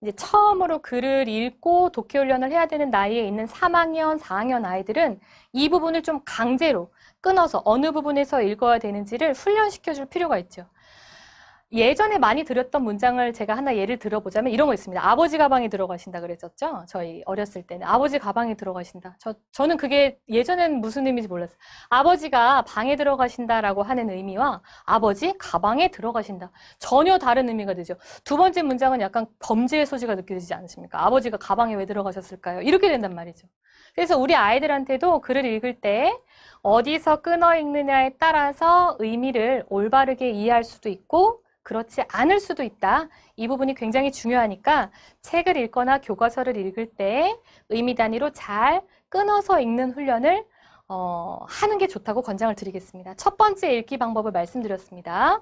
이제 처음으로 글을 읽고 독해 훈련을 해야 되는 나이에 있는 3학년, 4학년 아이들은 이 부분을 좀 강제로 끊어서 어느 부분에서 읽어야 되는지를 훈련시켜 줄 필요가 있죠. 예전에 많이 들었던 문장을 제가 하나 예를 들어보자면 이런 거 있습니다. 아버지 가방에 들어가신다 그랬었죠? 저희 어렸을 때는. 아버지 가방에 들어가신다. 저는 그게 예전에는 무슨 의미인지 몰랐어요. 아버지가 방에 들어가신다라고 하는 의미와 아버지 가방에 들어가신다. 전혀 다른 의미가 되죠. 두 번째 문장은 약간 범죄의 소지가 느껴지지 않으십니까? 아버지가 가방에 왜 들어가셨을까요? 이렇게 된단 말이죠. 그래서 우리 아이들한테도 글을 읽을 때 어디서 끊어 읽느냐에 따라서 의미를 올바르게 이해할 수도 있고 그렇지 않을 수도 있다. 이 부분이 굉장히 중요하니까 책을 읽거나 교과서를 읽을 때 의미 단위로 잘 끊어서 읽는 훈련을 하는 게 좋다고 권장을 드리겠습니다. 첫 번째 읽기 방법을 말씀드렸습니다.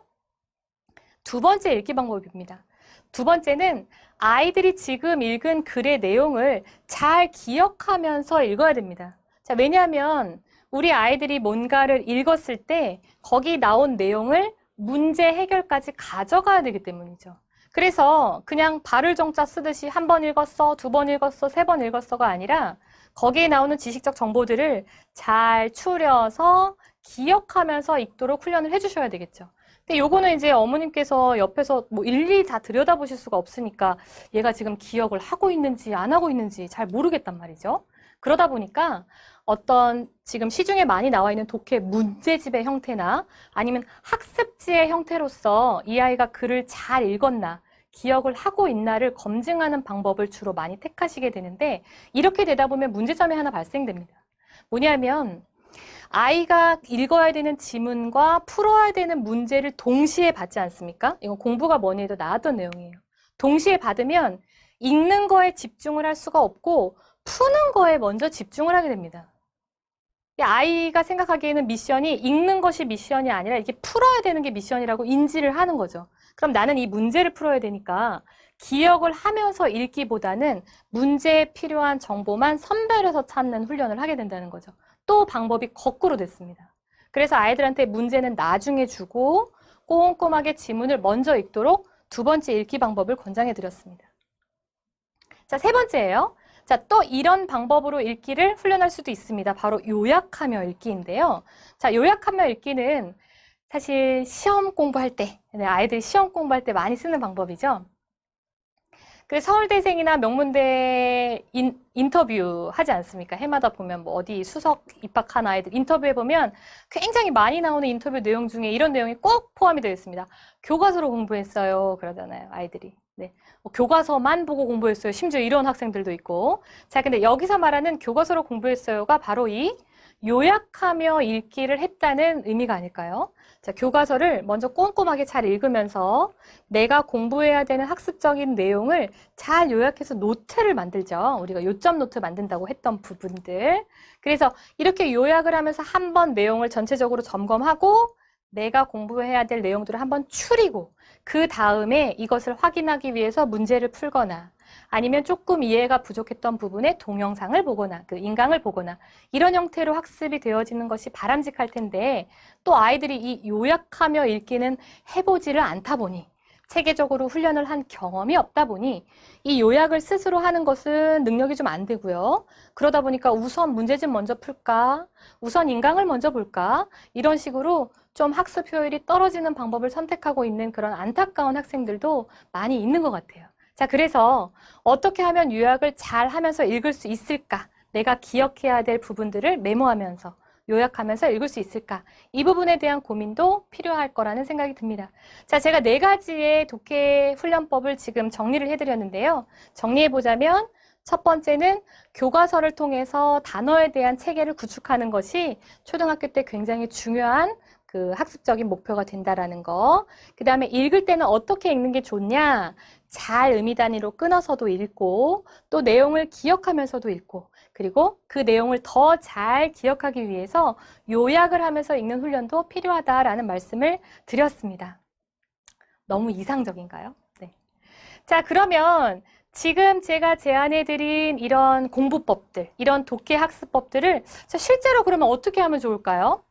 두 번째 읽기 방법입니다. 두 번째는 아이들이 지금 읽은 글의 내용을 잘 기억하면서 읽어야 됩니다. 자, 왜냐하면 우리 아이들이 뭔가를 읽었을 때 거기 나온 내용을 문제 해결까지 가져가야 되기 때문이죠. 그래서 그냥 발을 정자 쓰듯이 한 번 읽었어, 두 번 읽었어, 세 번 읽었어가 아니라 거기에 나오는 지식적 정보들을 잘 추려서 기억하면서 읽도록 훈련을 해주셔야 되겠죠. 근데 요거는 이제 어머님께서 옆에서 뭐 일일이 다 들여다보실 수가 없으니까 얘가 지금 기억을 하고 있는지 안 하고 있는지 잘 모르겠단 말이죠. 그러다 보니까 어떤 지금 시중에 많이 나와 있는 독해 문제집의 형태나 아니면 학습지의 형태로서 이 아이가 글을 잘 읽었나 기억을 하고 있나를 검증하는 방법을 주로 많이 택하시게 되는데 이렇게 되다 보면 문제점이 하나 발생됩니다. 뭐냐면 아이가 읽어야 되는 지문과 풀어야 되는 문제를 동시에 받지 않습니까? 이건 공부가 뭐니 해도 나왔던 내용이에요. 동시에 받으면 읽는 거에 집중을 할 수가 없고 푸는 거에 먼저 집중을 하게 됩니다. 아이가 생각하기에는 미션이 읽는 것이 미션이 아니라 이게 풀어야 되는 게 미션이라고 인지를 하는 거죠. 그럼 나는 이 문제를 풀어야 되니까 기억을 하면서 읽기보다는 문제에 필요한 정보만 선별해서 찾는 훈련을 하게 된다는 거죠. 또 방법이 거꾸로 됐습니다. 그래서 아이들한테 문제는 나중에 주고 꼼꼼하게 지문을 먼저 읽도록 두 번째 읽기 방법을 권장해 드렸습니다. 자, 세 번째예요. 자, 또 이런 방법으로 읽기를 훈련할 수도 있습니다. 바로 요약하며 읽기인데요. 자, 요약하며 읽기는 사실 시험 공부할 때, 아이들이 시험 공부할 때 많이 쓰는 방법이죠. 그 서울대생이나 명문대 인터뷰 하지 않습니까? 해마다 보면 뭐 어디 수석 입학한 아이들 인터뷰해보면 굉장히 많이 나오는 인터뷰 내용 중에 이런 내용이 꼭 포함이 되어 있습니다. 교과서로 공부했어요. 그러잖아요, 아이들이. 네. 교과서만 보고 공부했어요. 심지어 이런 학생들도 있고. 자, 근데 여기서 말하는 교과서로 공부했어요가 바로 이 요약하며 읽기를 했다는 의미가 아닐까요? 자, 교과서를 먼저 꼼꼼하게 잘 읽으면서 내가 공부해야 되는 학습적인 내용을 잘 요약해서 노트를 만들죠. 우리가 요점 노트 만든다고 했던 부분들. 그래서 이렇게 요약을 하면서 한번 내용을 전체적으로 점검하고 내가 공부해야 될 내용들을 한번 추리고 그 다음에 이것을 확인하기 위해서 문제를 풀거나 아니면 조금 이해가 부족했던 부분에 동영상을 보거나 그 인강을 보거나 이런 형태로 학습이 되어지는 것이 바람직할 텐데 또 아이들이 이 요약하며 읽기는 해보지를 않다 보니 체계적으로 훈련을 한 경험이 없다 보니 이 요약을 스스로 하는 것은 능력이 좀 안 되고요. 그러다 보니까 우선 문제집 먼저 풀까? 우선 인강을 먼저 볼까? 이런 식으로 좀 학습 효율이 떨어지는 방법을 선택하고 있는 그런 안타까운 학생들도 많이 있는 것 같아요. 자, 그래서 어떻게 하면 요약을 잘 하면서 읽을 수 있을까? 내가 기억해야 될 부분들을 메모하면서 요약하면서 읽을 수 있을까? 이 부분에 대한 고민도 필요할 거라는 생각이 듭니다. 자, 제가 4가지의 독해 훈련법을 지금 정리를 해드렸는데요. 정리해보자면 첫 번째는 교과서를 통해서 단어에 대한 체계를 구축하는 것이 초등학교 때 굉장히 중요한 그 학습적인 목표가 된다라는 거. 그 다음에 읽을 때는 어떻게 읽는 게 좋냐? 잘 의미 단위로 끊어서도 읽고 또 내용을 기억하면서도 읽고 그리고 그 내용을 더 잘 기억하기 위해서 요약을 하면서 읽는 훈련도 필요하다라는 말씀을 드렸습니다. 너무 이상적인가요? 네. 자, 그러면 지금 제가 제안해드린 이런 공부법들, 이런 독해 학습법들을 실제로 그러면 어떻게 하면 좋을까요?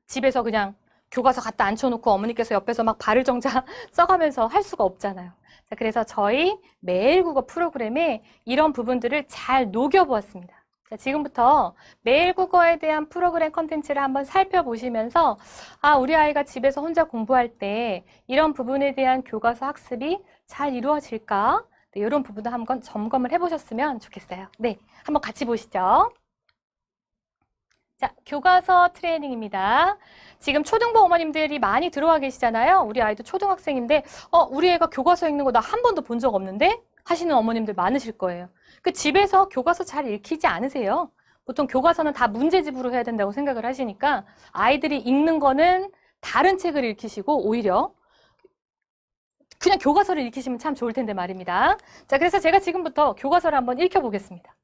집에서 그냥 교과서 갖다 앉혀놓고 어머니께서 옆에서 막 발을 정자 써가면서 할 수가 없잖아요. 자, 그래서 저희 매일국어 프로그램에 이런 부분들을 잘 녹여보았습니다. 자, 지금부터 매일국어에 대한 프로그램 컨텐츠를 한번 살펴보시면서 아, 우리 아이가 집에서 혼자 공부할 때 이런 부분에 대한 교과서 학습이 잘 이루어질까? 네, 이런 부분도 한번 점검을 해보셨으면 좋겠어요. 네, 한번 같이 보시죠. 자, 교과서 트레이닝입니다. 지금 초등부 어머님들이 많이 들어와 계시잖아요. 우리 아이도 초등학생인데 우리 애가 교과서 읽는 거 나 한 번도 본 적 없는데? 하시는 어머님들 많으실 거예요. 그 집에서 교과서 잘 읽히지 않으세요? 보통 교과서는 다 문제집으로 해야 된다고 생각을 하시니까 아이들이 읽는 거는 다른 책을 읽히시고 오히려 그냥 교과서를 읽히시면 참 좋을 텐데 말입니다. 자, 그래서 제가 지금부터 교과서를 한번 읽혀보겠습니다.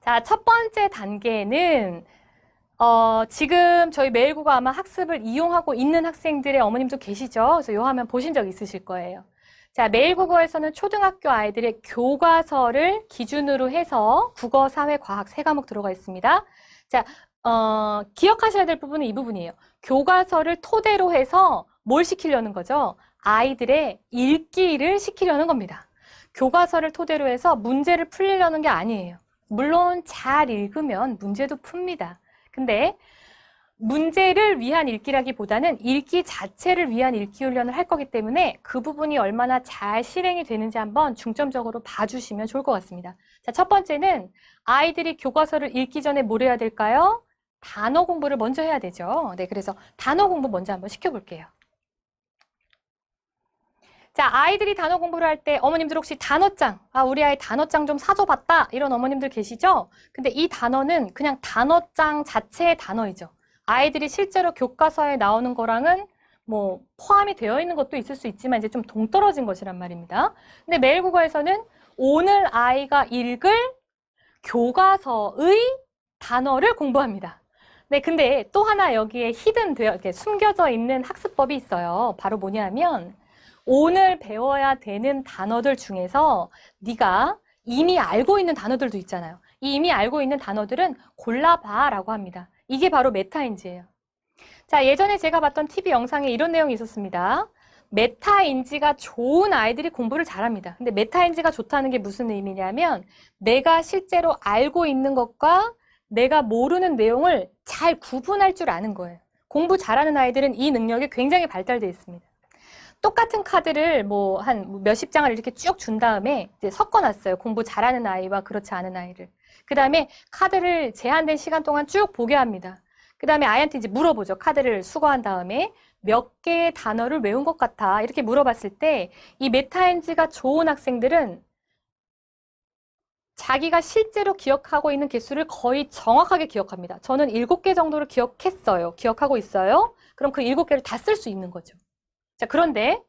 자, 첫 번째 단계는 지금 저희 매일국어 아마 학습을 이용하고 있는 학생들의 어머님도 계시죠? 그래서 이 화면 보신 적 있으실 거예요. 자, 매일국어에서는 초등학교 아이들의 교과서를 기준으로 해서 국어, 사회, 과학 3과목 들어가 있습니다. 자, 기억하셔야 될 부분은 이 부분이에요. 교과서를 토대로 해서 뭘 시키려는 거죠? 아이들의 읽기를 시키려는 겁니다. 교과서를 토대로 해서 문제를 풀리려는 게 아니에요. 물론 잘 읽으면 문제도 풉니다. 근데 문제를 위한 읽기라기보다는 읽기 자체를 위한 읽기 훈련을 할 거기 때문에 그 부분이 얼마나 잘 실행이 되는지 한번 중점적으로 봐주시면 좋을 것 같습니다. 자, 첫 번째는 아이들이 교과서를 읽기 전에 뭘 해야 될까요? 단어 공부를 먼저 해야 되죠. 네, 그래서 단어 공부 먼저 한번 시켜볼게요. 자, 아이들이 단어 공부를 할 때 어머님들 혹시 단어장, 우리 아이 단어장 좀 사줘봤다 이런 어머님들 계시죠? 근데 이 단어는 그냥 단어장 자체의 단어이죠. 아이들이 실제로 교과서에 나오는 거랑은 뭐 포함이 되어 있는 것도 있을 수 있지만 이제 좀 동떨어진 것이란 말입니다. 근데 매일국어에서는 오늘 아이가 읽을 교과서의 단어를 공부합니다. 네, 근데 또 하나 여기에 이렇게 숨겨져 있는 학습법이 있어요. 바로 뭐냐면 오늘 배워야 되는 단어들 중에서 네가 이미 알고 있는 단어들도 있잖아요. 이 이미 알고 있는 단어들은 골라봐라고 합니다. 이게 바로 메타인지예요. 자, 예전에 제가 봤던 TV 영상에 이런 내용이 있었습니다. 메타인지가 좋은 아이들이 공부를 잘합니다. 근데 메타인지가 좋다는 게 무슨 의미냐면 내가 실제로 알고 있는 것과 내가 모르는 내용을 잘 구분할 줄 아는 거예요. 공부 잘하는 아이들은 이 능력이 굉장히 발달되어 있습니다. 똑같은 카드를 뭐 한 몇십 장을 이렇게 쭉 준 다음에 이제 섞어놨어요. 공부 잘하는 아이와 그렇지 않은 아이를. 그 다음에 카드를 제한된 시간 동안 쭉 보게 합니다. 그 다음에 아이한테 이제 물어보죠. 카드를 수거한 다음에 몇 개의 단어를 외운 것 같아? 이렇게 물어봤을 때 이 메타인지가 좋은 학생들은 자기가 실제로 기억하고 있는 개수를 거의 정확하게 기억합니다. 저는 7개 정도를 기억했어요. 기억하고 있어요. 그럼 그 7개를 다 쓸 수 있는 거죠. 자, 그런데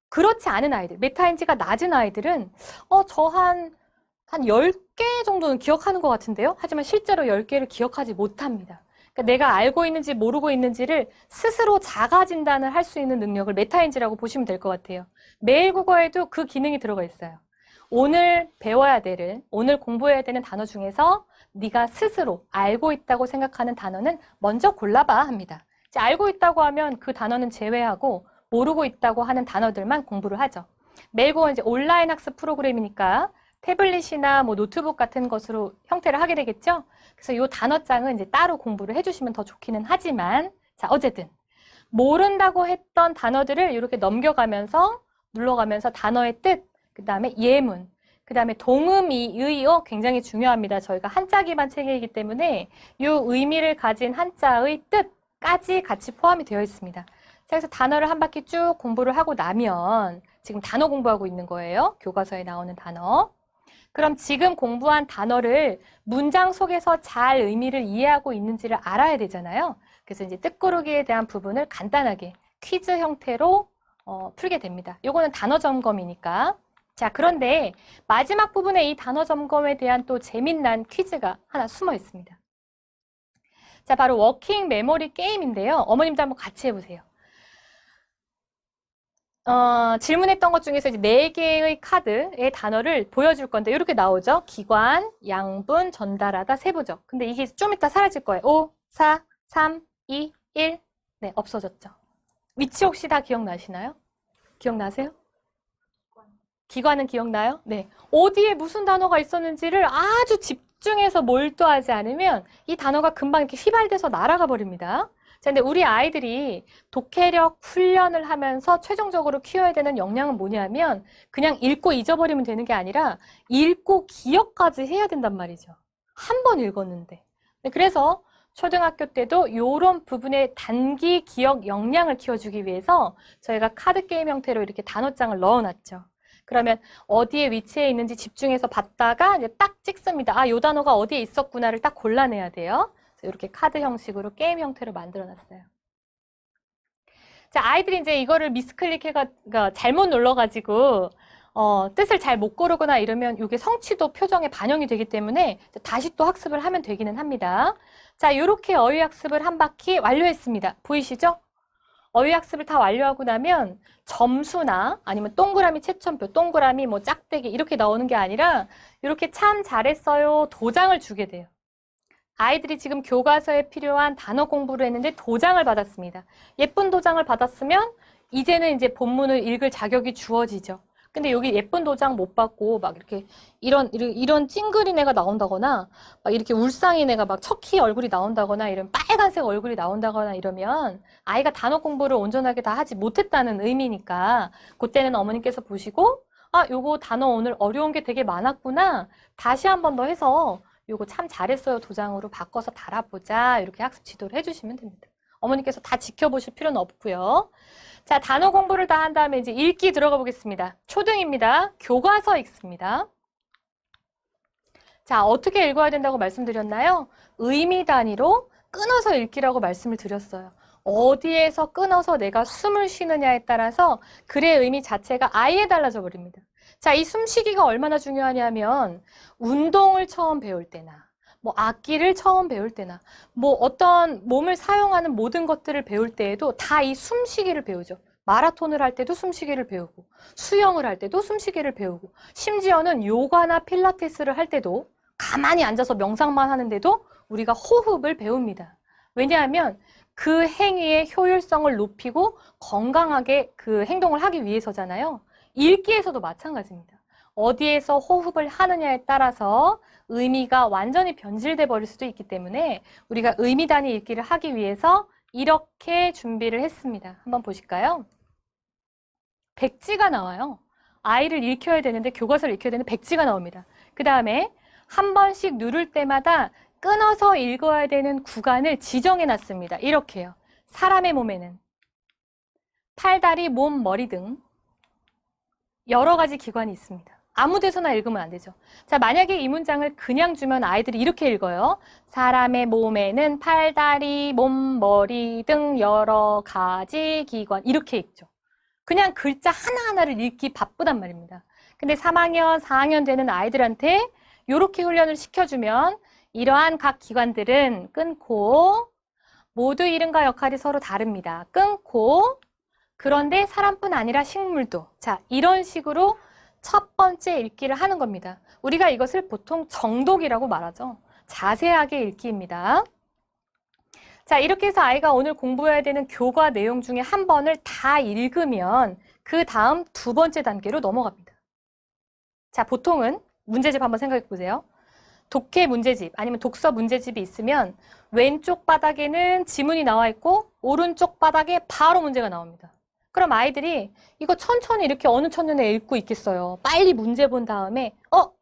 그렇지 않은 아이들, 메타인지가 낮은 아이들은 저 한 10개 정도는 기억하는 것 같은데요. 하지만 실제로 10개를 기억하지 못합니다. 그러니까 내가 알고 있는지 모르고 있는지를 스스로 자가 진단을 할 수 있는 능력을 메타인지라고 보시면 될 것 같아요. 매일 국어에도 그 기능이 들어가 있어요. 오늘 배워야 되는, 오늘 공부해야 되는 단어 중에서 네가 스스로 알고 있다고 생각하는 단어는 먼저 골라봐 합니다. 이제 알고 있다고 하면 그 단어는 제외하고 모르고 있다고 하는 단어들만 공부를 하죠. 매일 국어는 이제 온라인 학습 프로그램이니까 태블릿이나 뭐 노트북 같은 것으로 형태를 하게 되겠죠. 그래서 이 단어장은 이제 따로 공부를 해주시면 더 좋기는 하지만, 자, 어쨌든 모른다고 했던 단어들을 이렇게 넘겨가면서 눌러가면서 단어의 뜻, 그 다음에 예문, 그 다음에 동의의어 굉장히 중요합니다. 저희가 한자 기반 체계이기 때문에 이 의미를 가진 한자의 뜻까지 같이 포함이 되어 있습니다. 자, 그래서 단어를 한 바퀴 쭉 공부를 하고 나면 지금 단어 공부하고 있는 거예요. 교과서에 나오는 단어. 그럼 지금 공부한 단어를 문장 속에서 잘 의미를 이해하고 있는지를 알아야 되잖아요. 그래서 이제 뜻고르기에 대한 부분을 간단하게 퀴즈 형태로 풀게 됩니다. 요거는 단어 점검이니까. 자, 그런데 마지막 부분에 이 단어 점검에 대한 또 재미난 퀴즈가 하나 숨어 있습니다. 자, 바로 워킹 메모리 게임인데요. 어머님도 한번 같이 해보세요. 질문했던 것 중에서 이제 4개의 카드의 단어를 보여줄 건데 이렇게 나오죠. 기관, 양분, 전달하다, 세부적. 근데 이게 좀 이따 사라질 거예요. 5, 4, 3, 2, 1. 네, 없어졌죠. 위치 혹시 다 기억나시나요? 기억나세요? 기관은 기억나요? 네. 어디에 무슨 단어가 있었는지를 아주 집중해서 몰두하지 않으면 이 단어가 금방 이렇게 휘발돼서 날아가 버립니다. 자, 근데 우리 아이들이 독해력 훈련을 하면서 최종적으로 키워야 되는 역량은 뭐냐면 그냥 읽고 잊어버리면 되는 게 아니라 읽고 기억까지 해야 된단 말이죠. 한 번 읽었는데. 네, 그래서 초등학교 때도 이런 부분의 단기 기억 역량을 키워주기 위해서 저희가 카드 게임 형태로 이렇게 단어장을 넣어놨죠. 그러면 어디에 위치해 있는지 집중해서 봤다가 이제 딱 찍습니다. 아, 요 단어가 어디에 있었구나를 딱 골라내야 돼요. 이렇게 카드 형식으로 게임 형태로 만들어놨어요. 자, 아이들이 이제 이거를 미스클릭해가 잘못 눌러가지고 뜻을 잘 못 고르거나 이러면 이게 성취도 표정에 반영이 되기 때문에 다시 또 학습을 하면 되기는 합니다. 자, 이렇게 어휘학습을 한 바퀴 완료했습니다. 보이시죠? 어휘학습을 다 완료하고 나면 점수나 아니면 동그라미 채점표, 동그라미 뭐 짝대기 이렇게 나오는 게 아니라 이렇게 참 잘했어요 도장을 주게 돼요. 아이들이 지금 교과서에 필요한 단어 공부를 했는데 도장을 받았습니다. 예쁜 도장을 받았으면 이제는 이제 본문을 읽을 자격이 주어지죠. 근데 여기 예쁜 도장 못 받고 막 이렇게 이런 찡그린 애가 나온다거나 막 이렇게 울상인 애가 막 척키 얼굴이 나온다거나 이런 빨간색 얼굴이 나온다거나 이러면 아이가 단어 공부를 온전하게 다 하지 못했다는 의미니까 그때는 어머님께서 보시고 아, 요거 단어 오늘 어려운 게 되게 많았구나. 다시 한 번 더 해서 요거 참 잘했어요 도장으로 바꿔서 달아보자. 이렇게 학습 지도를 해주시면 됩니다. 어머니께서 다 지켜보실 필요는 없고요. 자, 단어 공부를 다 한 다음에 이제 읽기 들어가 보겠습니다. 초등입니다. 교과서 읽습니다. 자, 어떻게 읽어야 된다고 말씀드렸나요? 의미 단위로 끊어서 읽기라고 말씀을 드렸어요. 어디에서 끊어서 내가 숨을 쉬느냐에 따라서 글의 의미 자체가 아예 달라져 버립니다. 자, 이 숨쉬기가 얼마나 중요하냐면 운동을 처음 배울 때나 뭐 악기를 처음 배울 때나 뭐 어떤 몸을 사용하는 모든 것들을 배울 때에도 다 이 숨쉬기를 배우죠. 마라톤을 할 때도 숨쉬기를 배우고 수영을 할 때도 숨쉬기를 배우고 심지어는 요가나 필라테스를 할 때도 가만히 앉아서 명상만 하는데도 우리가 호흡을 배웁니다. 왜냐하면 그 행위의 효율성을 높이고 건강하게 그 행동을 하기 위해서잖아요. 읽기에서도 마찬가지입니다. 어디에서 호흡을 하느냐에 따라서 의미가 완전히 변질돼 버릴 수도 있기 때문에 우리가 의미 단위 읽기를 하기 위해서 이렇게 준비를 했습니다. 한번 보실까요? 백지가 나와요. 아이를 읽혀야 되는데 교과서를 읽혀야 되는데 백지가 나옵니다. 그 다음에 한 번씩 누를 때마다 끊어서 읽어야 되는 구간을 지정해 놨습니다. 이렇게요. 사람의 몸에는 팔, 다리, 몸, 머리 등 여러 가지 기관이 있습니다. 아무 데서나 읽으면 안 되죠. 자, 만약에 이 문장을 그냥 주면 아이들이 이렇게 읽어요. 사람의 몸에는 팔, 다리, 몸, 머리 등 여러 가지 기관. 이렇게 읽죠. 그냥 글자 하나하나를 읽기 바쁘단 말입니다. 근데 3학년, 4학년 되는 아이들한테 이렇게 훈련을 시켜주면 이러한 각 기관들은 끊고 모두 이름과 역할이 서로 다릅니다. 끊고 그런데 사람뿐 아니라 식물도. 자, 이런 식으로 첫 번째 읽기를 하는 겁니다. 우리가 이것을 보통 정독이라고 말하죠. 자세하게 읽기입니다. 자, 이렇게 해서 아이가 오늘 공부해야 되는 교과 내용 중에 한 번을 다 읽으면 그 다음 두 번째 단계로 넘어갑니다. 자, 보통은 문제집 한번 생각해 보세요. 독해 문제집 아니면 독서 문제집이 있으면 왼쪽 바닥에는 지문이 나와 있고 오른쪽 바닥에 바로 문제가 나옵니다. 그럼 아이들이 이거 천천히 이렇게 어느 천년에 읽고 있겠어요. 빨리 문제 본 다음에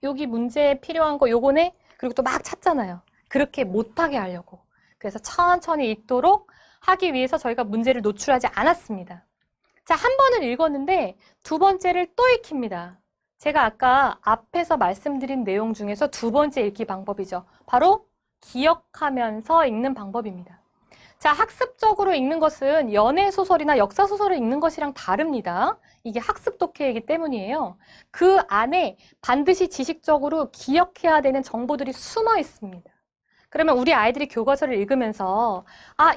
여기 문제 필요한 거 요거네? 그리고 또 막 찾잖아요. 그렇게 못하게 하려고. 그래서 천천히 읽도록 하기 위해서 저희가 문제를 노출하지 않았습니다. 자, 한 번을 읽었는데 두 번째를 또 익힙니다. 제가 아까 앞에서 말씀드린 내용 중에서 두 번째 읽기 방법이죠. 바로 기억하면서 읽는 방법입니다. 자, 학습적으로 읽는 것은 연애소설이나 역사소설을 읽는 것이랑 다릅니다. 이게 학습 독해이기 때문이에요. 그 안에 반드시 지식적으로 기억해야 되는 정보들이 숨어 있습니다. 그러면 우리 아이들이 교과서를 읽으면서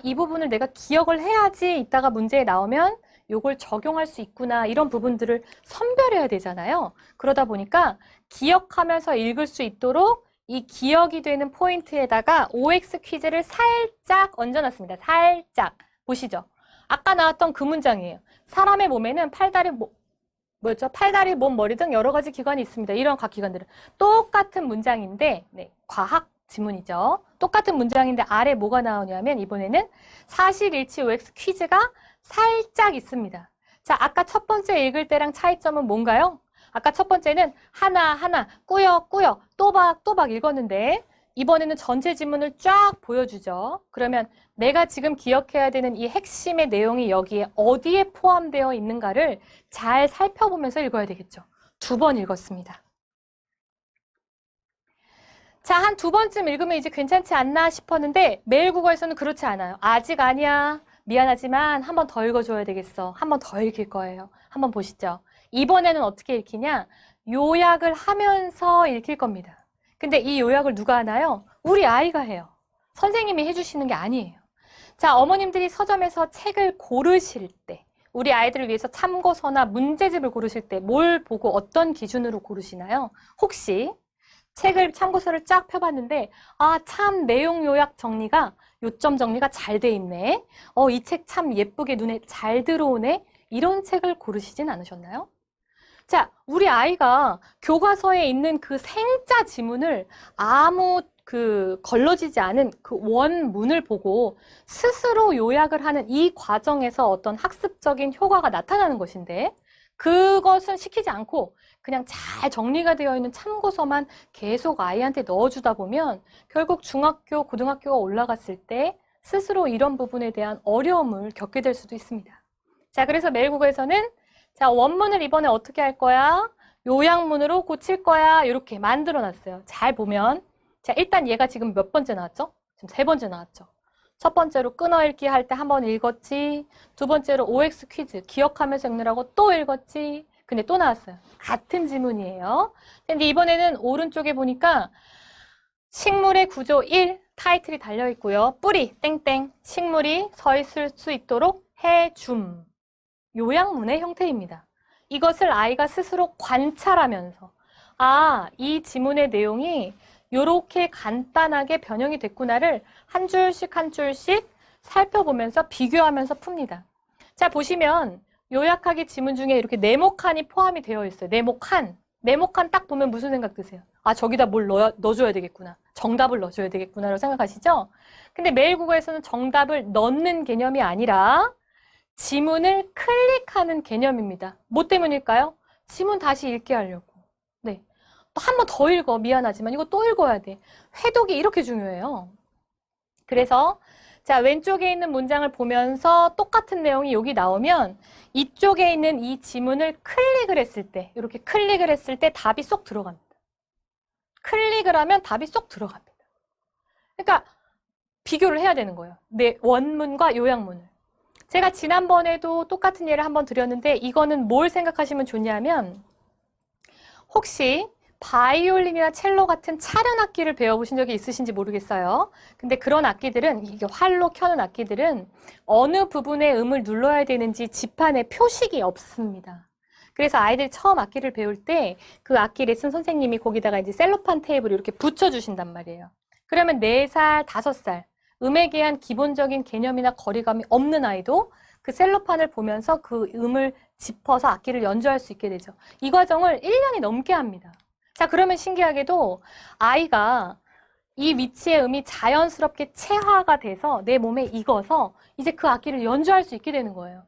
이 부분을 내가 기억을 해야지 이따가 문제에 나오면 요걸 적용할 수 있구나 이런 부분들을 선별해야 되잖아요. 그러다 보니까 기억하면서 읽을 수 있도록 이 기억이 되는 포인트에다가 OX 퀴즈를 살짝 얹어놨습니다. 살짝. 보시죠. 아까 나왔던 그 문장이에요. 사람의 몸에는 팔다리, 팔다리, 몸, 머리 등 여러 가지 기관이 있습니다. 이런 각 기관들은. 똑같은 문장인데, 과학 지문이죠. 똑같은 문장인데 아래 뭐가 나오냐면 이번에는 사실일치 OX 퀴즈가 살짝 있습니다. 자, 아까 첫 번째 읽을 때랑 차이점은 뭔가요? 아까 첫 번째는 하나하나 꾸역꾸역 또박또박 읽었는데 이번에는 전체 지문을 쫙 보여주죠. 그러면 내가 지금 기억해야 되는 이 핵심의 내용이 여기에 어디에 포함되어 있는가를 잘 살펴보면서 읽어야 되겠죠. 두 번 읽었습니다. 자, 한 두 번쯤 읽으면 이제 괜찮지 않나 싶었는데 매일 국어에서는 그렇지 않아요. 아직 아니야. 미안하지만 한 번 더 읽어줘야 되겠어. 한 번 더 읽힐 거예요. 한번 보시죠. 이번에는 어떻게 읽히냐? 요약을 하면서 읽힐 겁니다. 근데 이 요약을 누가 하나요? 우리 아이가 해요. 선생님이 해주시는 게 아니에요. 자, 어머님들이 서점에서 책을 고르실 때, 우리 아이들을 위해서 참고서나 문제집을 고르실 때 뭘 보고 어떤 기준으로 고르시나요? 혹시 책을 참고서를 쫙 펴봤는데 참 내용 요약 정리가 요점 정리가 잘 돼 있네. 이 책 참 예쁘게 눈에 잘 들어오네. 이런 책을 고르시진 않으셨나요? 자, 우리 아이가 교과서에 있는 그 생자 지문을 아무 걸러지지 않은 그 원문을 보고 스스로 요약을 하는 이 과정에서 어떤 학습적인 효과가 나타나는 것인데 그것은 시키지 않고 그냥 잘 정리가 되어 있는 참고서만 계속 아이한테 넣어주다 보면 결국 중학교, 고등학교가 올라갔을 때 스스로 이런 부분에 대한 어려움을 겪게 될 수도 있습니다. 자, 그래서 매일국어에서는 자, 원문을 이번에 어떻게 할 거야? 요약문으로 고칠 거야. 이렇게 만들어 놨어요. 잘 보면. 자, 일단 얘가 지금 몇 번째 나왔죠? 지금 세 번째 나왔죠. 첫 번째로 끊어읽기 할 때 한 번 읽었지. 두 번째로 OX 퀴즈 기억하면서 읽느라고 또 읽었지. 근데 또 나왔어요. 같은 지문이에요. 근데 이번에는 오른쪽에 보니까 식물의 구조 1 타이틀이 달려 있고요. 뿌리 땡땡 식물이 서 있을 수 있도록 해줌. 요약문의 형태입니다. 이것을 아이가 스스로 관찰하면서 이 지문의 내용이 이렇게 간단하게 변형이 됐구나를 한 줄씩 한 줄씩 살펴보면서 비교하면서 풉니다. 자, 보시면 요약하기 지문 중에 이렇게 네모칸이 포함이 되어 있어요. 네모칸 딱 보면 무슨 생각 드세요? 저기다 뭘 넣어줘야 되겠구나. 정답을 넣어줘야 되겠구나라고 생각하시죠? 근데 매일국어에서는 정답을 넣는 개념이 아니라 지문을 클릭하는 개념입니다. 뭐 때문일까요? 지문 다시 읽게 하려고. 네. 또 한 번 더 읽어. 미안하지만 이거 또 읽어야 돼. 회독이 이렇게 중요해요. 그래서 자, 왼쪽에 있는 문장을 보면서 똑같은 내용이 여기 나오면 이쪽에 있는 이 지문을 클릭을 했을 때, 이렇게 클릭을 했을 때 답이 쏙 들어갑니다. 클릭을 하면 답이 쏙 들어갑니다. 그러니까 비교를 해야 되는 거예요. 내 원문과 요약문을. 제가 지난번에도 똑같은 예를 한번 드렸는데 이거는 뭘 생각하시면 좋냐면 혹시 바이올린이나 첼로 같은 차련 악기를 배워보신 적이 있으신지 모르겠어요. 근데 그런 악기들은, 이게 활로 켜는 악기들은 어느 부분에 음을 눌러야 되는지 지판에 표식이 없습니다. 그래서 아이들이 처음 악기를 배울 때 그 악기 레슨 선생님이 거기다가 이제 셀로판 테이프를 이렇게 붙여주신단 말이에요. 그러면 4살, 5살, 음에 대한 기본적인 개념이나 거리감이 없는 아이도 그 셀로판을 보면서 그 음을 짚어서 악기를 연주할 수 있게 되죠. 이 과정을 1년이 넘게 합니다. 자, 그러면 신기하게도 아이가 이 위치의 음이 자연스럽게 체화가 돼서 내 몸에 익어서 이제 그 악기를 연주할 수 있게 되는 거예요.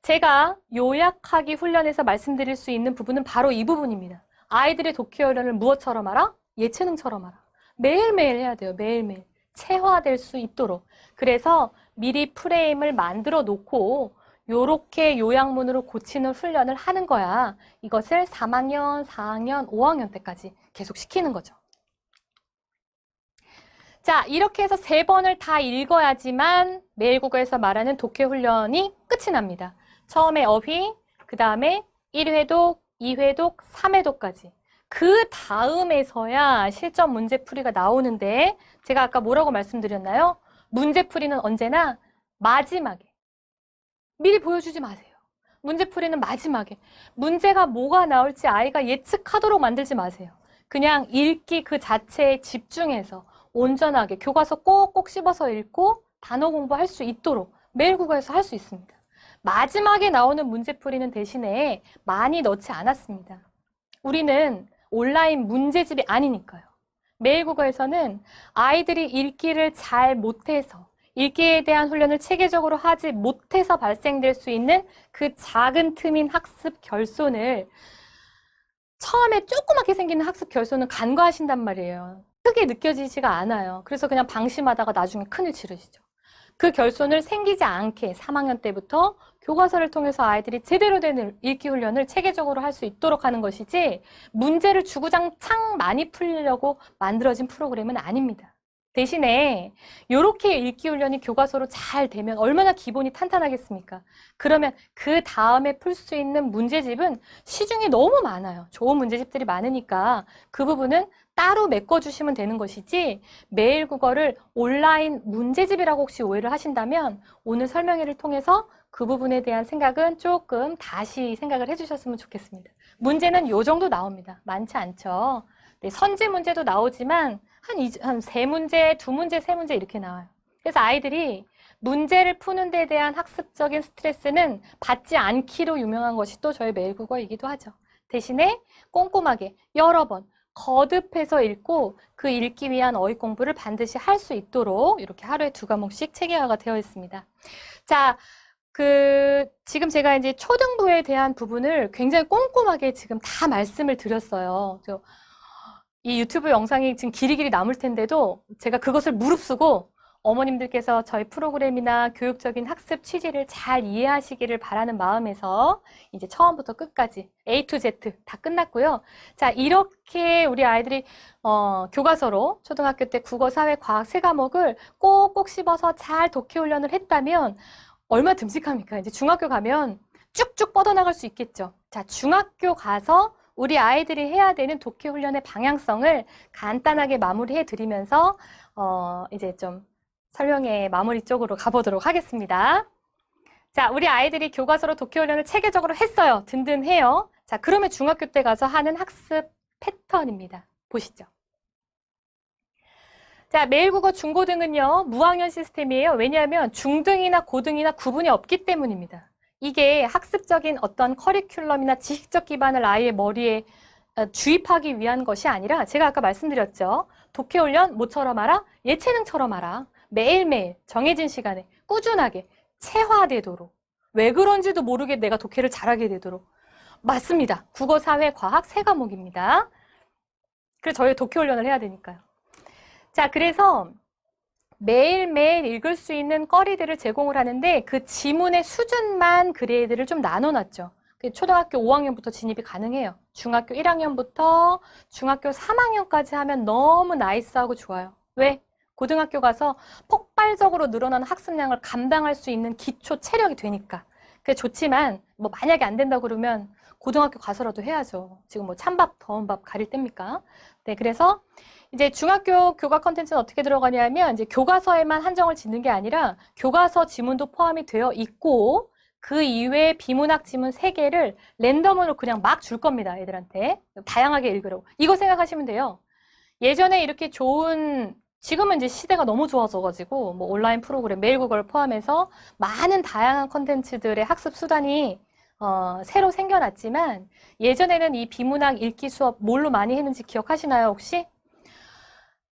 제가 요약하기 훈련에서 말씀드릴 수 있는 부분은 바로 이 부분입니다. 아이들의 독해 훈련을 무엇처럼 알아? 예체능처럼 알아. 매일매일 해야 돼요. 매일매일. 체화될 수 있도록. 그래서 미리 프레임을 만들어 놓고 요렇게 요약문으로 고치는 훈련을 하는 거야. 이것을 3학년, 4학년, 5학년 때까지 계속 시키는 거죠. 자, 이렇게 해서 3번을 다 읽어야지만 매일국어에서 말하는 독해 훈련이 끝이 납니다. 처음에 어휘, 그 다음에 1회독, 2회독, 3회독까지. 그 다음에서야 실전 문제풀이가 나오는데 제가 아까 뭐라고 말씀드렸나요? 문제풀이는 언제나 마지막에. 미리 보여주지 마세요. 문제풀이는 마지막에. 문제가 뭐가 나올지 아이가 예측하도록 만들지 마세요. 그냥 읽기 그 자체에 집중해서 온전하게 교과서 꼭꼭 씹어서 읽고 단어 공부할 수 있도록 매일국어에서 할 수 있습니다. 마지막에 나오는 문제풀이는 대신에 많이 넣지 않았습니다. 우리는 온라인 문제집이 아니니까요. 매일국어에서는 아이들이 읽기를 잘 못해서 읽기에 대한 훈련을 체계적으로 하지 못해서 발생될 수 있는 그 작은 틈인 학습 결손을 처음에 조그맣게 생기는 학습 결손은 간과하신단 말이에요. 크게 느껴지지가 않아요. 그래서 그냥 방심하다가 나중에 큰일 치르시죠. 그 결손을 생기지 않게 3학년 때부터 교과서를 통해서 아이들이 제대로 된 읽기 훈련을 체계적으로 할 수 있도록 하는 것이지 문제를 주구장창 많이 풀려고 만들어진 프로그램은 아닙니다. 대신에 이렇게 읽기 훈련이 교과서로 잘 되면 얼마나 기본이 탄탄하겠습니까? 그러면 그 다음에 풀 수 있는 문제집은 시중에 너무 많아요. 좋은 문제집들이 많으니까 그 부분은 따로 메꿔주시면 되는 것이지 매일국어를 온라인 문제집이라고 혹시 오해를 하신다면 오늘 설명회를 통해서 그 부분에 대한 생각은 조금 다시 생각을 해주셨으면 좋겠습니다. 문제는 요 정도 나옵니다. 많지 않죠. 네, 선지 문제도 나오지만 한 3문제, 2문제, 3문제 이렇게 나와요. 그래서 아이들이 문제를 푸는 데 대한 학습적인 스트레스는 받지 않기로 유명한 것이 또 저희 매일국어이기도 하죠. 대신에 꼼꼼하게 여러 번 거듭해서 읽고 그 읽기 위한 어휘 공부를 반드시 할 수 있도록 이렇게 하루에 2과목씩 체계화가 되어 있습니다. 자, 지금 제가 이제 초등부에 대한 부분을 굉장히 꼼꼼하게 지금 다 말씀을 드렸어요. 이 유튜브 영상이 지금 길이길이 남을 텐데도 제가 그것을 무릅쓰고 어머님들께서 저희 프로그램이나 교육적인 학습 취지를 잘 이해하시기를 바라는 마음에서 이제 처음부터 끝까지 A to Z 다 끝났고요. 자, 이렇게 우리 아이들이 교과서로 초등학교 때 국어, 사회, 과학 3과목을 꼭꼭 씹어서 잘 독해 훈련을 했다면 얼마나 듬직합니까? 이제 중학교 가면 쭉쭉 뻗어나갈 수 있겠죠. 자, 중학교 가서 우리 아이들이 해야 되는 독해 훈련의 방향성을 간단하게 마무리해 드리면서 이제 좀 설명의 마무리 쪽으로 가보도록 하겠습니다. 자, 우리 아이들이 교과서로 독해 훈련을 체계적으로 했어요. 든든해요. 자, 그러면 중학교 때 가서 하는 학습 패턴입니다. 보시죠. 자, 매일국어 중고등은요, 무학년 시스템이에요. 왜냐하면 중등이나 고등이나 구분이 없기 때문입니다. 이게 학습적인 어떤 커리큘럼이나 지식적 기반을 아이의 머리에 주입하기 위한 것이 아니라 제가 아까 말씀드렸죠. 독해 훈련 뭐처럼 알아? 예체능처럼 알아. 매일매일 정해진 시간에 꾸준하게 체화되도록. 왜 그런지도 모르게 내가 독해를 잘하게 되도록. 맞습니다. 국어, 사회, 과학 3과목입니다. 그래서 저희 독해 훈련을 해야 되니까요. 자, 그래서 매일매일 읽을 수 있는 거리들을 제공을 하는데 그 지문의 수준만 그레이드를 좀 나눠놨죠. 초등학교 5학년부터 진입이 가능해요. 중학교 1학년부터 중학교 3학년까지 하면 너무 나이스하고 좋아요. 왜? 고등학교 가서 폭발적으로 늘어나는 학습량을 감당할 수 있는 기초 체력이 되니까. 그게 좋지만 뭐 만약에 안 된다 그러면 고등학교 가서라도 해야죠. 지금 뭐 찬밥, 더운 밥 가릴 때입니까? 네, 그래서 이제 중학교 교과 컨텐츠는 어떻게 들어가냐면 이제 교과서에만 한정을 짓는 게 아니라 교과서 지문도 포함이 되어 있고 그 이외에 비문학 지문 3개를 랜덤으로 그냥 막 줄 겁니다. 애들한테. 다양하게 읽으라고. 이거 생각하시면 돼요. 예전에 이렇게 좋은 지금은 이제 시대가 너무 좋아져가지고 뭐 온라인 프로그램, 메일국어를 포함해서 많은 다양한 컨텐츠들의 학습 수단이 새로 생겨났지만 예전에는 이 비문학 읽기 수업 뭘로 많이 했는지 기억하시나요, 혹시?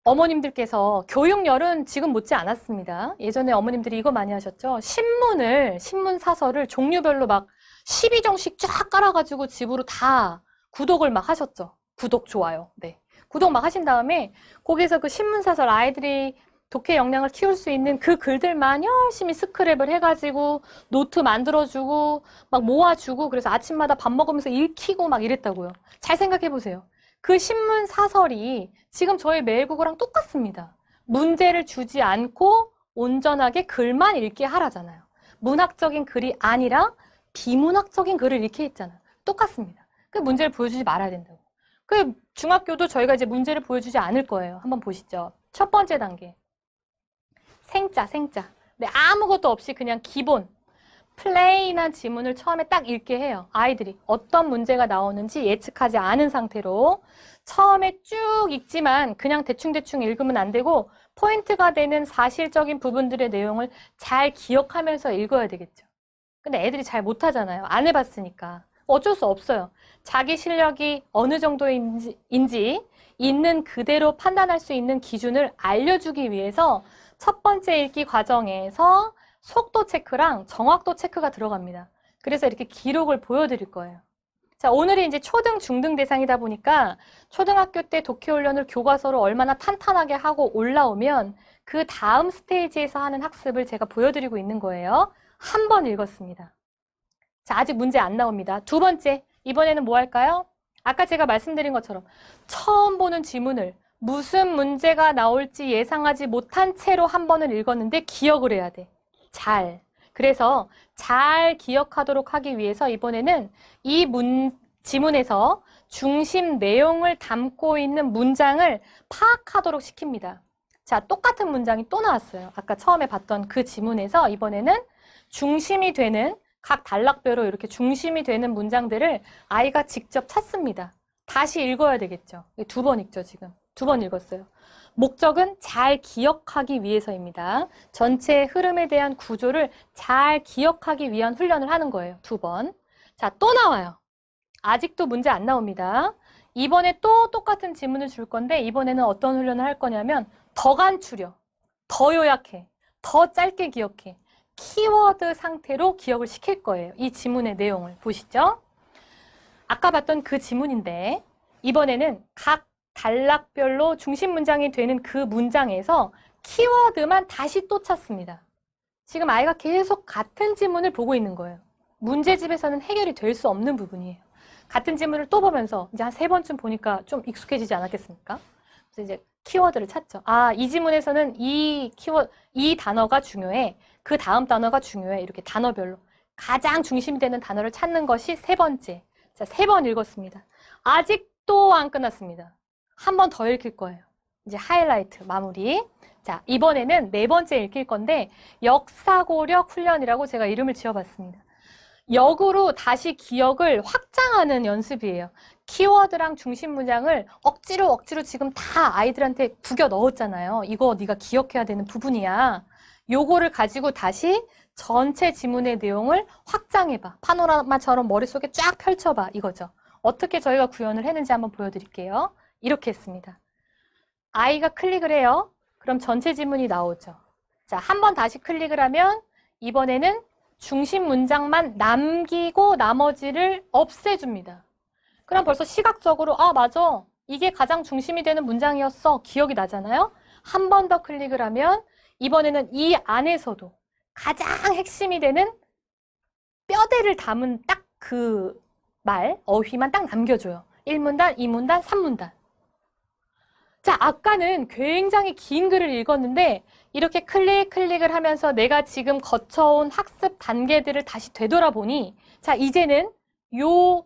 어머님들께서 교육열은 지금 못지 않았습니다. 예전에 어머님들이 이거 많이 하셨죠. 신문 사설을 종류별로 막 12종씩 쫙 깔아가지고 집으로 다 구독을 막 하셨죠. 구독, 좋아요. 네. 구독 막 하신 다음에 거기서 그 신문 사설 아이들이 독해 역량을 키울 수 있는 그 글들만 열심히 스크랩을 해가지고 노트 만들어주고 막 모아주고 그래서 아침마다 밥 먹으면서 읽히고 막 이랬다고요. 잘 생각해보세요. 그 신문 사설이 지금 저희 매일국어랑 똑같습니다. 문제를 주지 않고 온전하게 글만 읽게 하라잖아요. 문학적인 글이 아니라 비문학적인 글을 읽게 했잖아요. 똑같습니다. 그 문제를 보여주지 말아야 된다고. 그 중학교도 저희가 이제 문제를 보여주지 않을 거예요. 한번 보시죠. 첫 번째 단계. 생자. 네, 아무것도 없이 그냥 기본 플레인한 지문을 처음에 딱 읽게 해요. 아이들이 어떤 문제가 나오는지 예측하지 않은 상태로 처음에 쭉 읽지만 그냥 대충대충 읽으면 안 되고 포인트가 되는 사실적인 부분들의 내용을 잘 기억하면서 읽어야 되겠죠. 근데 애들이 잘 못하잖아요. 안 해봤으니까. 어쩔 수 없어요. 자기 실력이 어느 정도인지 있는 그대로 판단할 수 있는 기준을 알려주기 위해서 첫 번째 읽기 과정에서 속도 체크랑 정확도 체크가 들어갑니다. 그래서 이렇게 기록을 보여드릴 거예요. 자, 오늘이 이제 초등, 중등 대상이다 보니까 초등학교 때 독해훈련을 교과서로 얼마나 탄탄하게 하고 올라오면 그 다음 스테이지에서 하는 학습을 제가 보여드리고 있는 거예요. 한 번 읽었습니다. 자, 아직 문제 안 나옵니다. 두 번째, 이번에는 뭐 할까요? 아까 제가 말씀드린 것처럼 처음 보는 지문을 무슨 문제가 나올지 예상하지 못한 채로 한 번을 읽었는데 기억을 해야 돼. 잘. 그래서 잘 기억하도록 하기 위해서 이번에는 이 지문에서 중심 내용을 담고 있는 문장을 파악하도록 시킵니다. 자, 똑같은 문장이 또 나왔어요. 아까 처음에 봤던 그 지문에서 이번에는 중심이 되는 각 단락별로 이렇게 중심이 되는 문장들을 아이가 직접 찾습니다. 다시 읽어야 되겠죠. 2번 읽죠, 지금. 2번 읽었어요. 목적은 잘 기억하기 위해서입니다. 전체 흐름에 대한 구조를 잘 기억하기 위한 훈련을 하는 거예요. 2번. 자, 또 나와요. 아직도 문제 안 나옵니다. 이번에 또 똑같은 지문을 줄 건데 이번에는 어떤 훈련을 할 거냐면 더 간추려, 더 요약해, 더 짧게 기억해. 키워드 상태로 기억을 시킬 거예요. 이 지문의 내용을 보시죠. 아까 봤던 그 지문인데 이번에는 각 단락별로 중심 문장이 되는 그 문장에서 키워드만 다시 또 찾습니다. 지금 아이가 계속 같은 지문을 보고 있는 거예요. 문제집에서는 해결이 될 수 없는 부분이에요. 같은 지문을 또 보면서 이제 한 3번쯤 보니까 좀 익숙해지지 않았겠습니까? 그래서 이제 키워드를 찾죠. 아, 이 지문에서는 이 단어가 중요해. 그 다음 단어가 중요해. 이렇게 단어별로 가장 중심이 되는 단어를 찾는 것이 3번째. 자, 3번 읽었습니다. 아직도 안 끝났습니다. 한 번 더 읽힐 거예요. 이제 하이라이트 마무리. 자, 이번에는 4번째 읽힐 건데 역사고력 훈련이라고 제가 이름을 지어봤습니다. 역으로 다시 기억을 확장하는 연습이에요. 키워드랑 중심 문장을 억지로 지금 다 아이들한테 구겨 넣었잖아요. 이거 네가 기억해야 되는 부분이야. 요거를 가지고 다시 전체 지문의 내용을 확장해봐. 파노라마처럼 머릿속에 쫙 펼쳐봐. 이거죠. 어떻게 저희가 구현을 했는지 한번 보여드릴게요. 이렇게 했습니다. 아이가 클릭을 해요. 그럼 전체 지문이 나오죠. 자, 한 번 다시 클릭을 하면 이번에는 중심 문장만 남기고 나머지를 없애줍니다. 그럼 벌써 시각적으로 아, 맞아. 이게 가장 중심이 되는 문장이었어. 기억이 나잖아요. 한 번 더 클릭을 하면 이번에는 이 안에서도 가장 핵심이 되는 뼈대를 담은 딱 그 어휘만 딱 남겨줘요. 1문단, 2문단, 3문단. 자, 아까는 굉장히 긴 글을 읽었는데 이렇게 클릭을 하면서 내가 지금 거쳐온 학습 단계들을 다시 되돌아보니 자, 이제는 요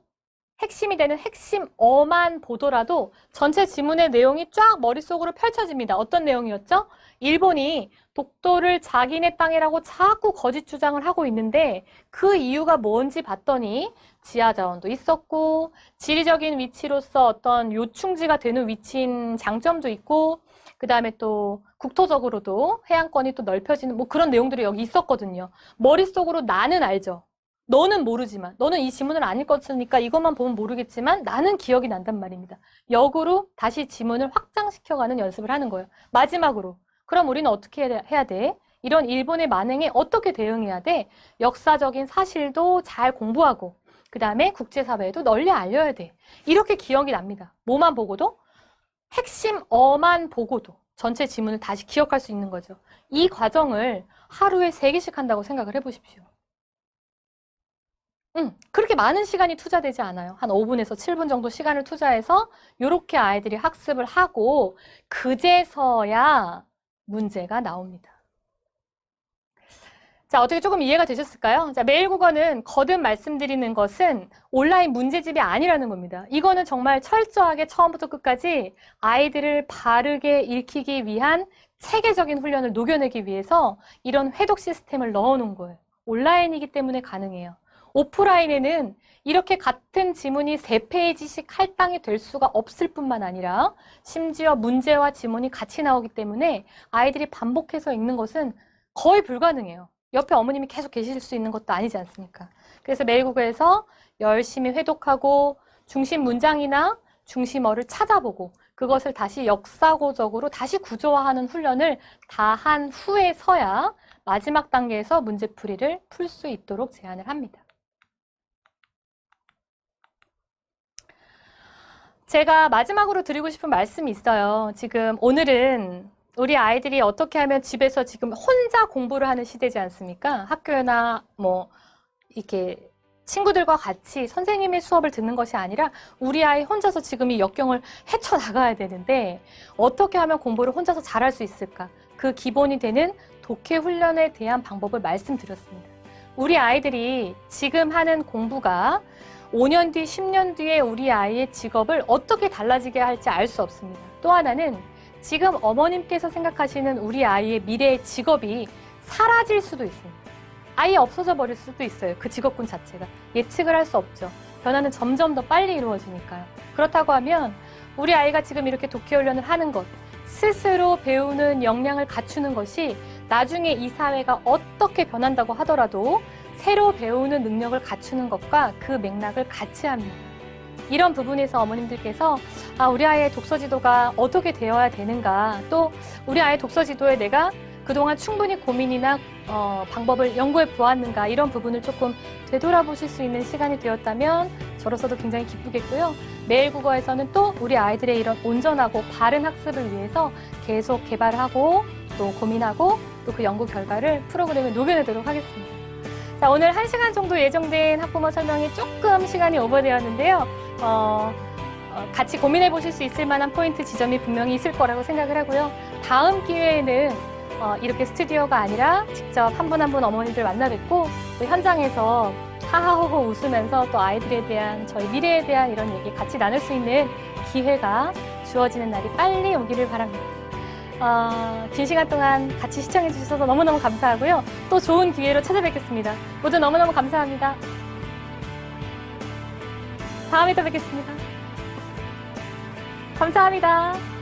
핵심이 되는 핵심어만 보더라도 전체 지문의 내용이 쫙 머릿속으로 펼쳐집니다. 어떤 내용이었죠? 일본이 독도를 자기네 땅이라고 자꾸 거짓 주장을 하고 있는데 그 이유가 뭔지 봤더니 지하자원도 있었고 지리적인 위치로서 어떤 요충지가 되는 위치인 장점도 있고 그 다음에 또 국토적으로도 해안권이 또 넓혀지는 뭐 그런 내용들이 여기 있었거든요. 머릿속으로 나는 알죠. 너는 모르지만, 너는 이 지문을 안 읽었으니까 이것만 보면 모르겠지만 나는 기억이 난단 말입니다. 역으로 다시 지문을 확장시켜가는 연습을 하는 거예요. 마지막으로. 그럼 우리는 어떻게 해야 돼? 이런 일본의 만행에 어떻게 대응해야 돼? 역사적인 사실도 잘 공부하고 그 다음에 국제사회에도 널리 알려야 돼. 이렇게 기억이 납니다. 뭐만 보고도? 핵심어만 보고도 전체 지문을 다시 기억할 수 있는 거죠. 이 과정을 하루에 3개씩 한다고 생각을 해보십시오. 그렇게 많은 시간이 투자되지 않아요. 한 5분에서 7분 정도 시간을 투자해서 이렇게 아이들이 학습을 하고 그제서야 문제가 나옵니다. 자, 어떻게 조금 이해가 되셨을까요? 자, 매일국어는 거듭 말씀드리는 것은 온라인 문제집이 아니라는 겁니다. 이거는 정말 철저하게 처음부터 끝까지 아이들을 바르게 읽히기 위한 체계적인 훈련을 녹여내기 위해서 이런 회독 시스템을 넣어놓은 거예요. 온라인이기 때문에 가능해요. 오프라인에는 이렇게 같은 지문이 3페이지씩 할당이 될 수가 없을 뿐만 아니라 심지어 문제와 지문이 같이 나오기 때문에 아이들이 반복해서 읽는 것은 거의 불가능해요. 옆에 어머님이 계속 계실 수 있는 것도 아니지 않습니까? 그래서 매일국어에서 열심히 회독하고 중심 문장이나 중심어를 찾아보고 그것을 다시 역사고적으로 다시 구조화하는 훈련을 다 한 후에서야 마지막 단계에서 문제풀이를 풀 수 있도록 제안을 합니다. 제가 마지막으로 드리고 싶은 말씀이 있어요. 지금 오늘은 우리 아이들이 어떻게 하면 집에서 지금 혼자 공부를 하는 시대지 않습니까? 학교나 뭐 이렇게 친구들과 같이 선생님의 수업을 듣는 것이 아니라 우리 아이 혼자서 지금 이 역경을 헤쳐나가야 되는데 어떻게 하면 공부를 혼자서 잘할 수 있을까? 그 기본이 되는 독해 훈련에 대한 방법을 말씀드렸습니다. 우리 아이들이 지금 하는 공부가 5년 뒤, 10년 뒤에 우리 아이의 직업을 어떻게 달라지게 할지 알 수 없습니다. 또 하나는 지금 어머님께서 생각하시는 우리 아이의 미래의 직업이 사라질 수도 있습니다. 아예 없어져 버릴 수도 있어요. 그 직업군 자체가. 예측을 할 수 없죠. 변화는 점점 더 빨리 이루어지니까요. 그렇다고 하면 우리 아이가 지금 이렇게 독해 훈련을 하는 것, 스스로 배우는 역량을 갖추는 것이 나중에 이 사회가 어떻게 변한다고 하더라도 새로 배우는 능력을 갖추는 것과 그 맥락을 같이 합니다. 이런 부분에서 어머님들께서 우리 아이의 독서 지도가 어떻게 되어야 되는가, 또 우리 아이의 독서 지도에 내가 그동안 충분히 고민이나 방법을 연구해 보았는가, 이런 부분을 조금 되돌아보실 수 있는 시간이 되었다면 저로서도 굉장히 기쁘겠고요. 매일국어에서는 또 우리 아이들의 이런 온전하고 바른 학습을 위해서 계속 개발하고 또 고민하고 또 그 연구 결과를 프로그램에 녹여내도록 하겠습니다. 자, 오늘 1시간 정도 예정된 학부모 설명이 조금 시간이 오버되었는데요. 같이 고민해 보실 수 있을 만한 포인트 지점이 분명히 있을 거라고 생각을 하고요. 다음 기회에는 이렇게 스튜디오가 아니라 직접 한 분 한 분 어머니들 만나 뵙고 또 현장에서 하하호호 웃으면서 또 아이들에 대한, 저희 미래에 대한 이런 얘기 같이 나눌 수 있는 기회가 주어지는 날이 빨리 오기를 바랍니다. 긴 시간 동안 같이 시청해 주셔서 너무너무 감사하고요. 또 좋은 기회로 찾아뵙겠습니다. 모두 너무너무 감사합니다. 다음에 또 뵙겠습니다. 감사합니다.